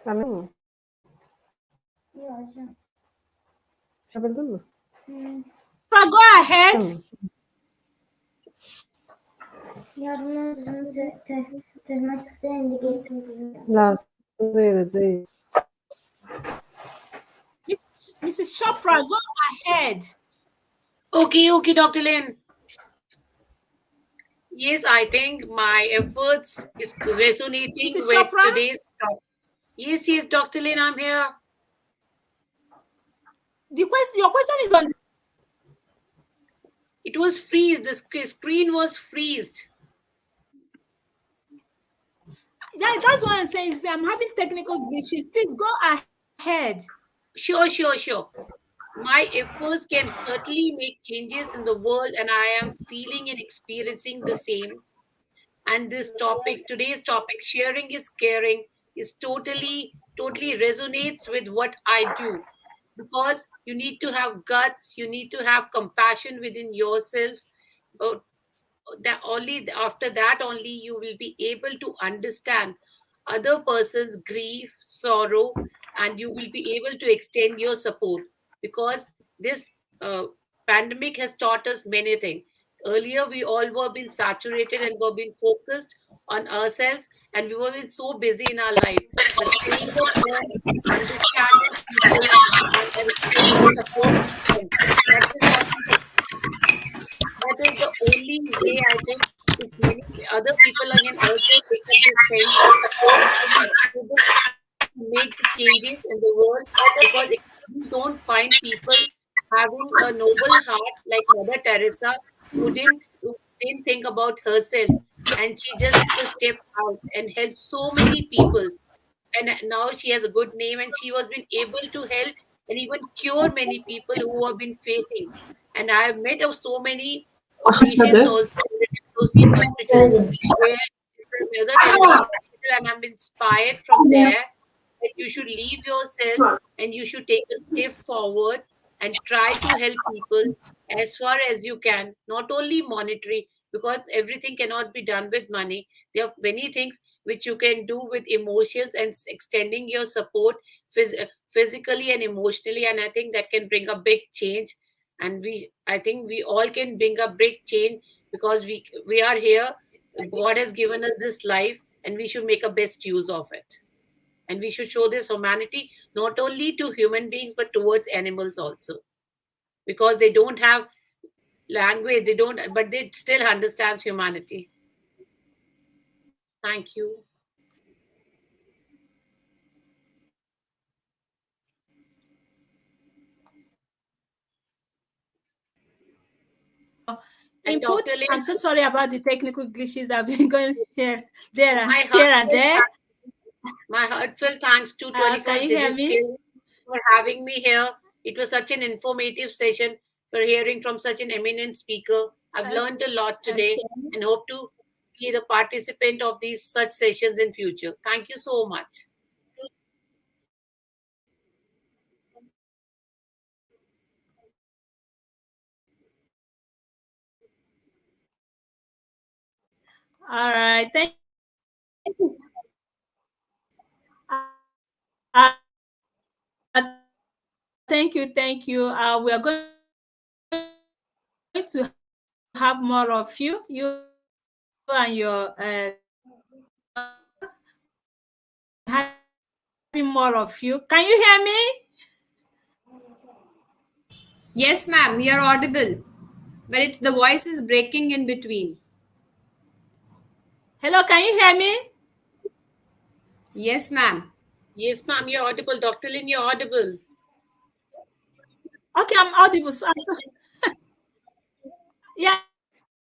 Anladın mı? Çabildin mi? Go ahead. Tamam. Lazım değil. Mrs. Chopra, go ahead. Okay, Dr. Lin. Yes, I think my efforts is resonating Mrs. with Chopra? today's talk. Yes, Dr. Lin, I'm here. Your question is on. It was freezed. The screen was freezed. Yeah, that's what I'm saying. I'm having technical glitches. Please go ahead. Sure. My efforts can certainly make changes in the world, and I am feeling and experiencing the same. And this topic, today's topic, sharing is caring, is totally resonates with what I do. Because you need to have guts, you need to have compassion within yourself. But that only after that only you will be able to understand other person's grief, sorrow, and you will be able to extend your support, because this pandemic has taught us many things. Earlier, we all were being saturated and were being focused on ourselves, and we were being so busy in our life. But staying at home, understanding people, and giving support to them, that is something that is the only way I think if many other people can also take up this thing and can be able to make the changes in the world, because if you don't find people having a noble heart like Mother Teresa, who didn't think about herself, and she just stepped out and helped so many people, and now she has a good name, and she was been able to help and even cure many people who have been facing. And I have met of so many patients also in the hospital where the Mother Teresa hospital, and I'm inspired from there that you should leave yourself and you should take a step forward and try to help people as far as you can, not only monetary, because everything cannot be done with money. There are many things which you can do with emotions and extending your support physically and emotionally, and I think that can bring a big change. And I think we all can bring a big change, because we are here. God has given us this life, and we should make a best use of it, and we should show this humanity not only to human beings but towards animals also, because they don't have language, they don't, but they still understands humanity. Thank you. And Dr. Input. I'm Lynn, so sorry about the technical glitches that have been going here, there, my here and heartfelt there. my heartfelt thanks to Can 21st you hear Digit me? Skill for having me here. It was such an informative session for hearing from such an eminent speaker. I've learned a lot today Okay. and hope to be the participant of these such sessions in future. Thank you so much. All right. You. Uh, thank you. Thank you. We are going to have more of you and your having more of you. Can you hear me? Yes, ma'am, you're audible. But it's the voice is breaking in between. Hello, can you hear me? Yes, ma'am. Yes, ma'am, you're audible. Dr. Lynn, you're audible. Okay, I'm audible. Yeah,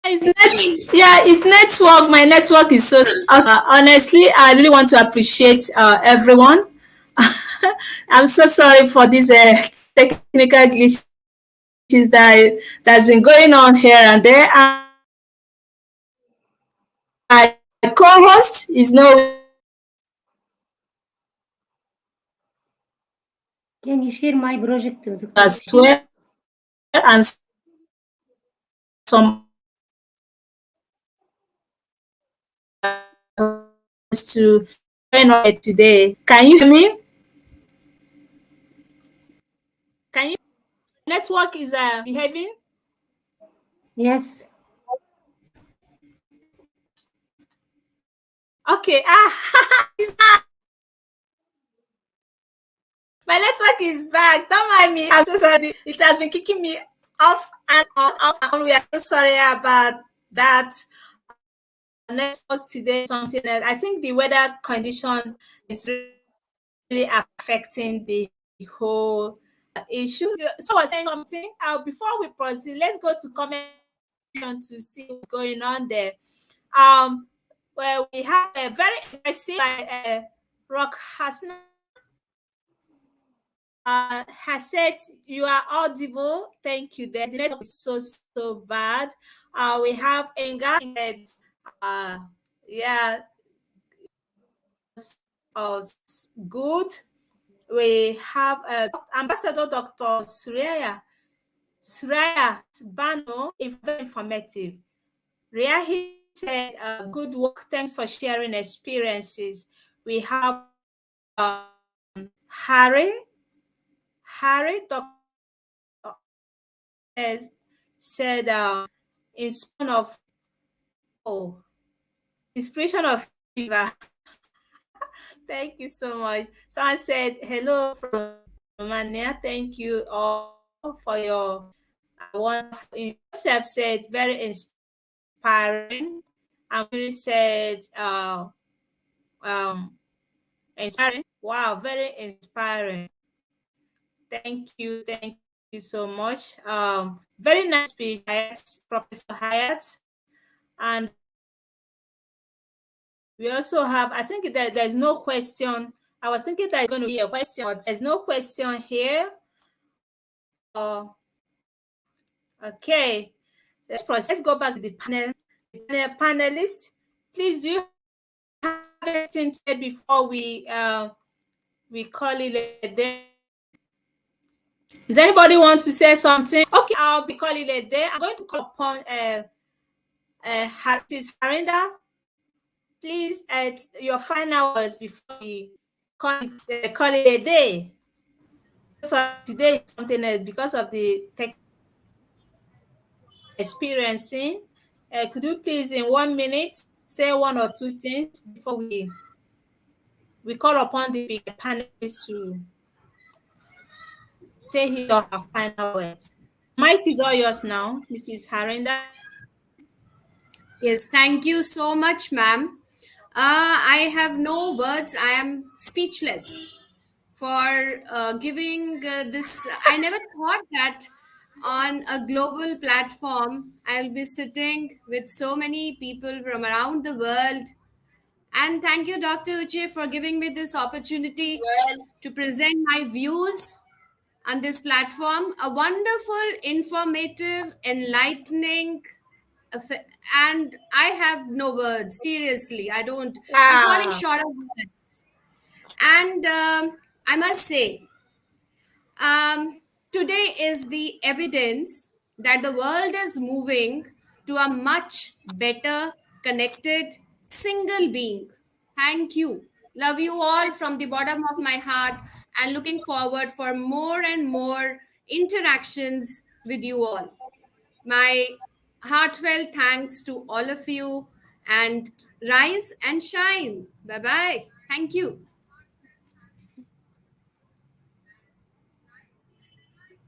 it's network. My network is so. Honestly, I really want to appreciate everyone. I'm so sorry for these technical glitches that's been going on here and there. And my co-host is no Can you share my project, Dr. as Ushi? well, and some to join on today. Can you hear me? Can you? Network is behaving. Yes. Okay. My network is back. Don't mind me. I'm so sorry. It has been kicking me off and on, off and on. We are so sorry about that. Network today, something else. I think the weather condition is really affecting the whole issue. So I was saying something. Before we proceed, let's go to comment to see what's going on there. Well, we have a very impressive by Rock Hasna. Has said you are audible. Thank you. The network is so bad. We have Enga. Uh, yeah, good. We have Ambassador Dr. Suraya Bano, very informative. Ria, he said, good work. Thanks for sharing experiences. We have Harry, Dr. said, inspiration of oh, inspiration of fever. Thank you so much. Someone said hello from Romania. Thank you all for your wonderful. Yourself said very inspiring. And we said inspiring. Wow, very inspiring. Thank you so much. Very nice speech, Hayat, Professor Hayat. And we also have, I think that there's no question. I was thinking there's going to be a question, but there's no question here. Okay, let's proceed. Let's go back to the panel. The panelists, please, do you have anything to say before we call it a day? Does anybody want to say something? Okay, I'll be calling it a day. I'm going to call upon Harinda. Please, your final words before we call it a day. So today is something else because of the tech experiencing. Could you please, in 1 minute, say one or two things before we call upon the panelists to say his or her final words. Mike is all yours now, Mrs. Harinda. Yes, thank you so much, ma'am. I have no words. I am speechless for giving this. I never thought that on a global platform, I'll be sitting with so many people from around the world. And thank you, Dr. Uche, for giving me this opportunity to present my views on this platform. A wonderful, informative, enlightening, and I have no words. Seriously, I don't. I'm falling short of words. And I must say, today is the evidence that the world is moving to a much better, connected, single being. Thank you. Love you all from the bottom of my heart and looking forward for more and more interactions with you all. My heartfelt thanks to all of you and rise and shine. Bye bye. Thank you.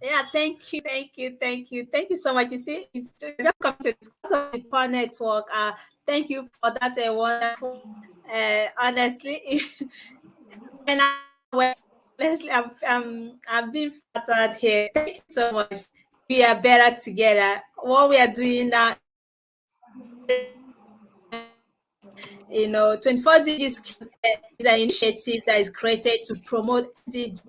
Yeah, thank you so much. You see, it's just come to discuss on the Power Network. Thank you for that wonderful. Honestly, and Leslie, I'm being flattered here. Thank you so much. We are better together. What we are doing now, 24 DG Skills is an initiative that is created to promote SDGs,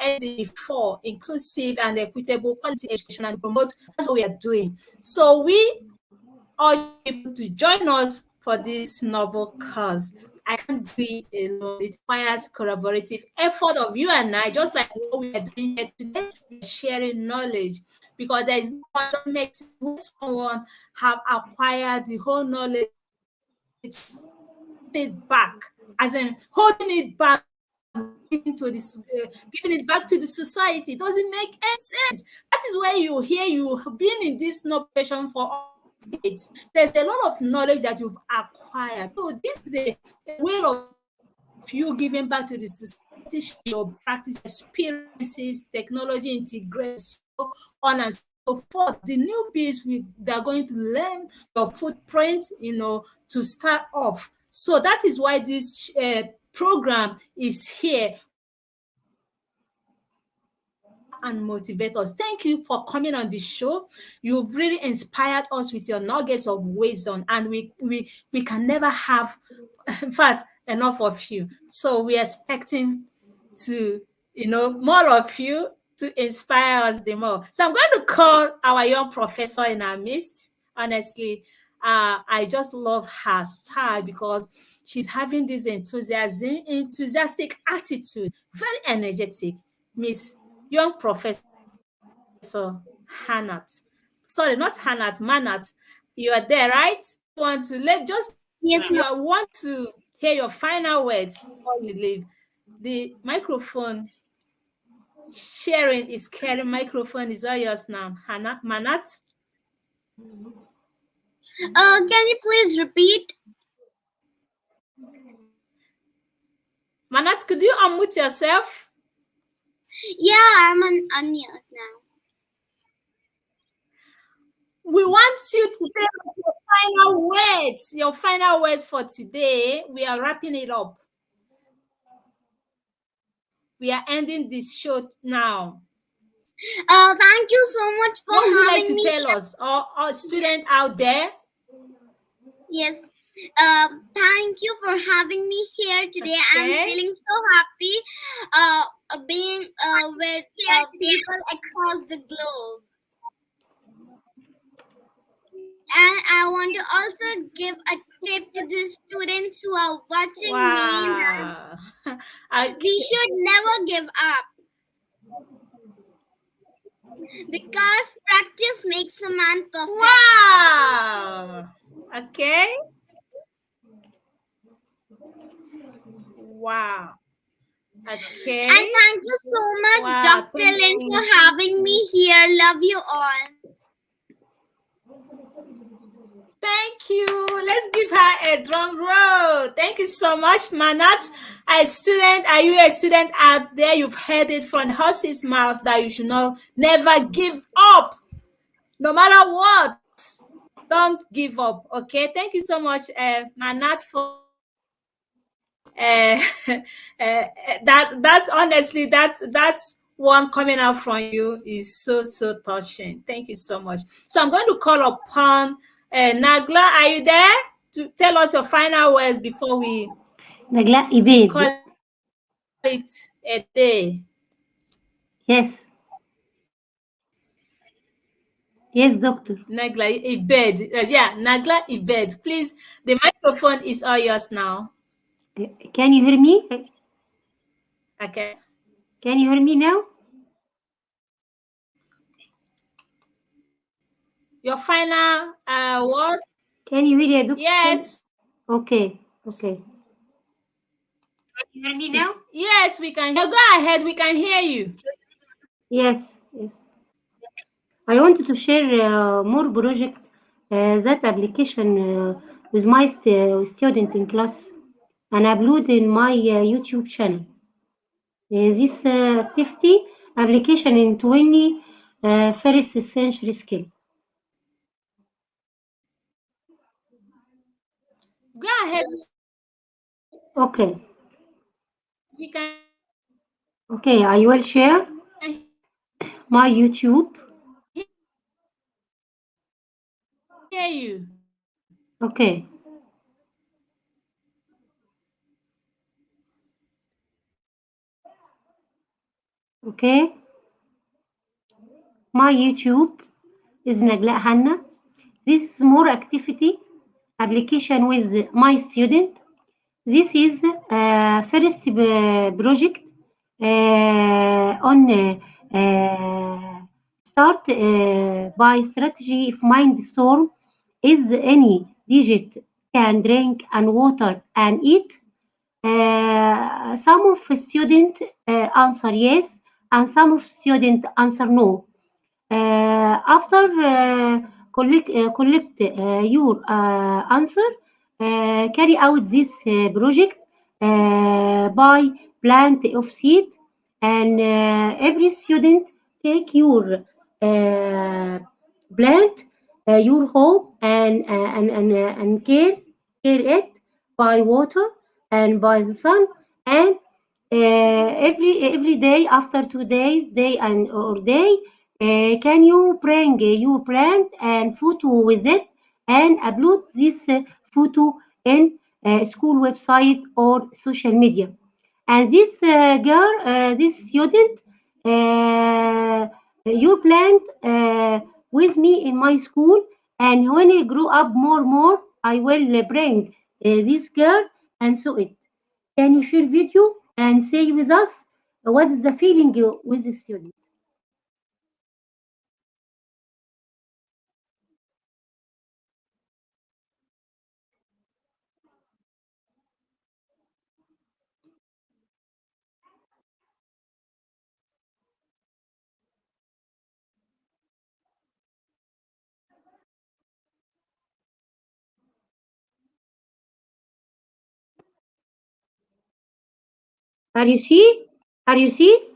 SDG4, inclusive and equitable quality education and promote. That's what we are doing. So we all people to join us for this novel cause. I can't do it alone. It requires collaborative effort of you and I, just like what we are doing here today, sharing knowledge. Because there is no one that makes someone have acquired the whole knowledge it back, as in holding it back, giving it back to the society. It doesn't make any sense. That is where you have been in this profession for decades. There's a lot of knowledge that you've acquired. So this is a way of you giving back to the society, your practice, experiences, technology integration, so on and so forth. The newbies, they're going to learn your footprint, to start off. So that is why this program is here and motivate us. Thank you for coming on the show. You've really inspired us with your nuggets of wisdom, and we can never have, in fact, enough of you. So we're expecting to, more of you to inspire us the more. So I'm going to call our young professor in our midst. Honestly, I just love her style because she's having this enthusiastic attitude, very energetic. Miss Young Professor Hanat. Sorry, not Hanat, Manat. You are there, right? Want to Yes, you ma'am. want to hear your final words before you leave. The microphone Sharing is caring. Microphone is all yours now. Hannah, Manat. Can you please repeat? Manat, could you unmute yourself? Yeah, I'm on unmute now. We want you to tell us your final words. Your final words for today. We are wrapping it up. We are ending this show now. Thank you so much for What would you like having to me. tell us, or student out there? Yes. Thank you for having me here today. I'm Okay. feeling so happy being with people across the globe. And I want to also give a tip to the students who are watching me that Wow. we should never give up because practice makes a man perfect. Wow. Okay. Wow. Okay. And thank you so much, Wow. Dr. Lin, for having me here. Love you all. Thank you. Let's give her a drum roll. Thank you so much, Manat. Are you a student out there? You've heard it from the horse's mouth that you should never give up. No matter what, don't give up. Okay. Thank you so much, Manat, for that honestly, that's one coming out from you is so touching. Thank you so much. So I'm going to call upon Nagla. Are you there to tell us your final words before we نجلاء call إباد. it a day? Yes. Yes, doctor. Nagla Ibed. Yeah, Nagla Ibed. Please, the microphone is all yours now. Can you hear me? Okay. Can you hear me now? Your final word? Can you hear me, doctor? Yes. Okay. Can you hear me now? Yes, we can hear. Go ahead, we can hear you. Yes. I wanted to share more project that application with my student in class and upload in my YouTube channel. This activity application in 21st century skill. Go ahead. Okay. We can Okay, I will share my YouTube. hear you. Okay. Okay. My YouTube is Nagla Hanna. This is more activity application with my student. This is first project on start by strategy of mindstorm. Is any digit can drink and water and eat? Some of student answer yes, and some of student answer no. After collect your answer, carry out this project by plant of seed, and every student take your plant, your home, and care it by water and by the sun, and every day after 2 days, day and or day, can you bring your plant and photo with it and upload this photo in school website or social media? And this student, your plant with me in my school, and when I grow up more, I will bring this girl and sew it. Can you share video and say with us what is the feeling with the student? Are you see? Are you see?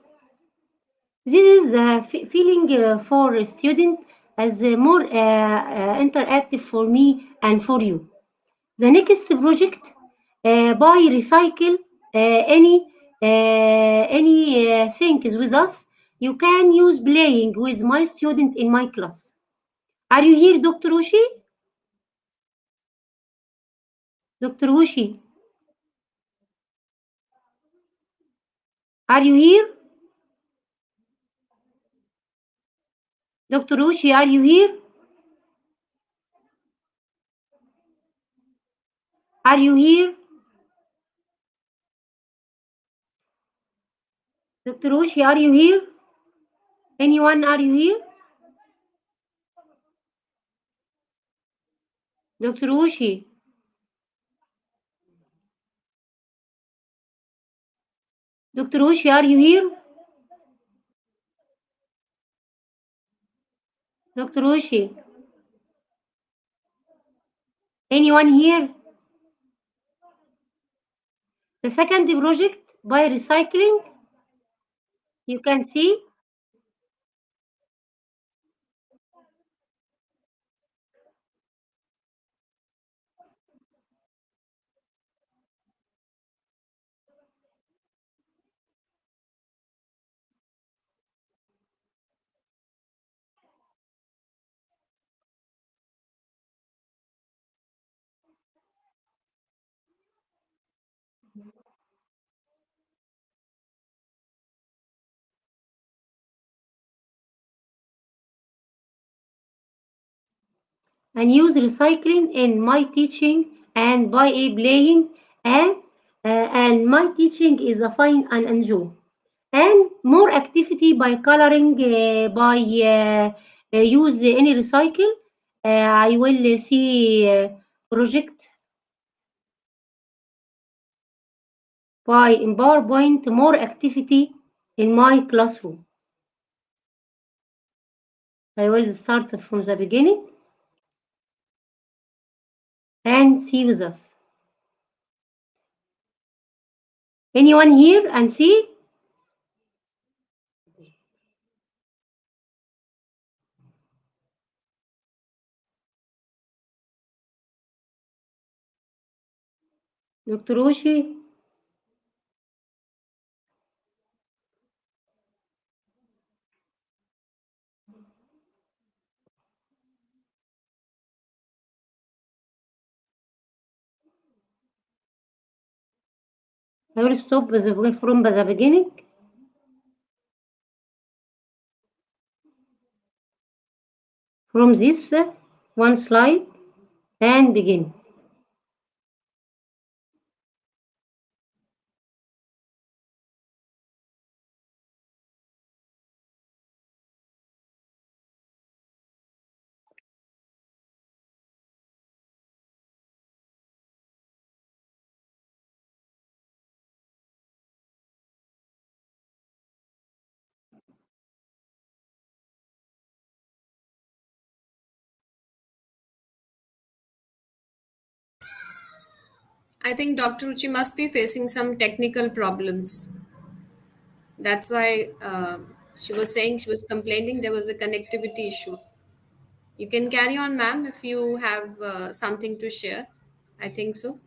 This is the feeling for a student as more interactive for me and for you. The next project by recycle any things with us. You can use playing with my student in my class. Are you here, Dr. Ushi? Dr. Ushi, are you here? Dr. Ushi, are you here? Are you here? Dr. Ushi, are you here? Anyone, are you here? Dr. Ushi, Dr. Ushi, are you here? Dr. Ushi, anyone here? The second project by recycling, you can see. And use recycling in my teaching and by a playing and my teaching is a fine and enjoy and more activity by coloring by use any recycle. I will see project by in PowerPoint more activity in my classroom. I will start from the beginning and see with us. Anyone here and see? Dr. Oshi? I will stop from the beginning. From this one slide and begin. I think Dr. Ruchi must be facing some technical problems. That's why she was saying, she was complaining there was a connectivity issue. You can carry on, ma'am, if you have something to share. I think so.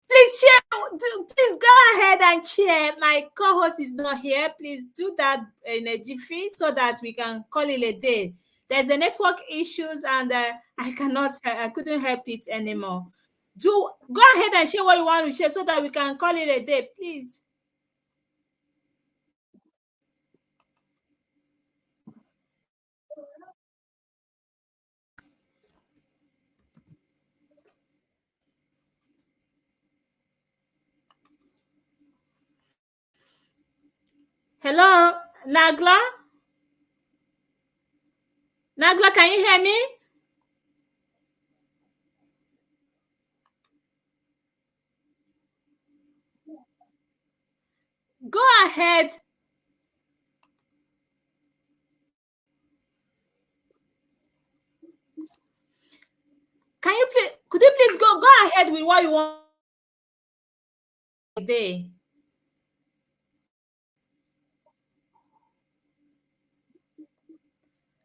Please share. Please go ahead and share. My co-host is not here. Please do that in a jiffy so that we can call it a day. There's a network issues and I cannot. I couldn't help it anymore. Do go ahead and share what you want to share so that we can call it a day, please. Hello, Nagla? Nagla, can you hear me? Go ahead. Could you please go ahead with what you want today?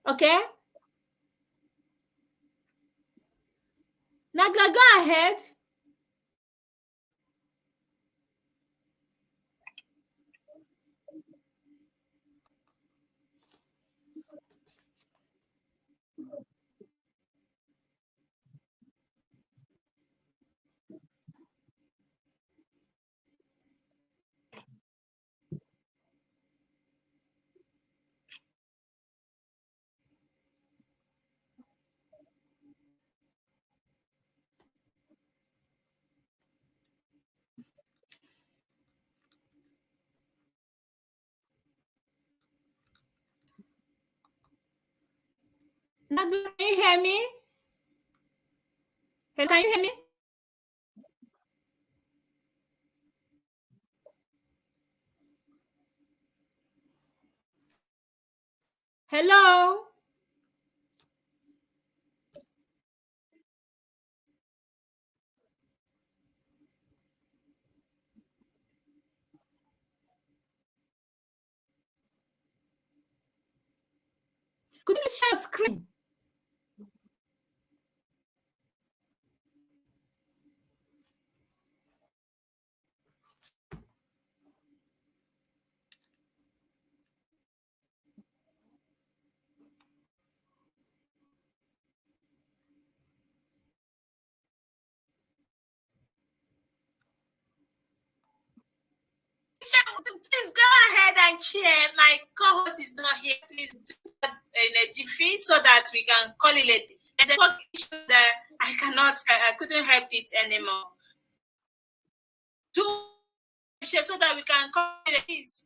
Okay? Nagla, go ahead. Nagla, can you hear me? Hello, can you hear me? Hello? Could you please share your screen? Please go ahead and share. My co-host is not here. Please do that in a jiffy so that we can call it later. There's a network issue that I couldn't help it anymore. Do share so that we can call it, please.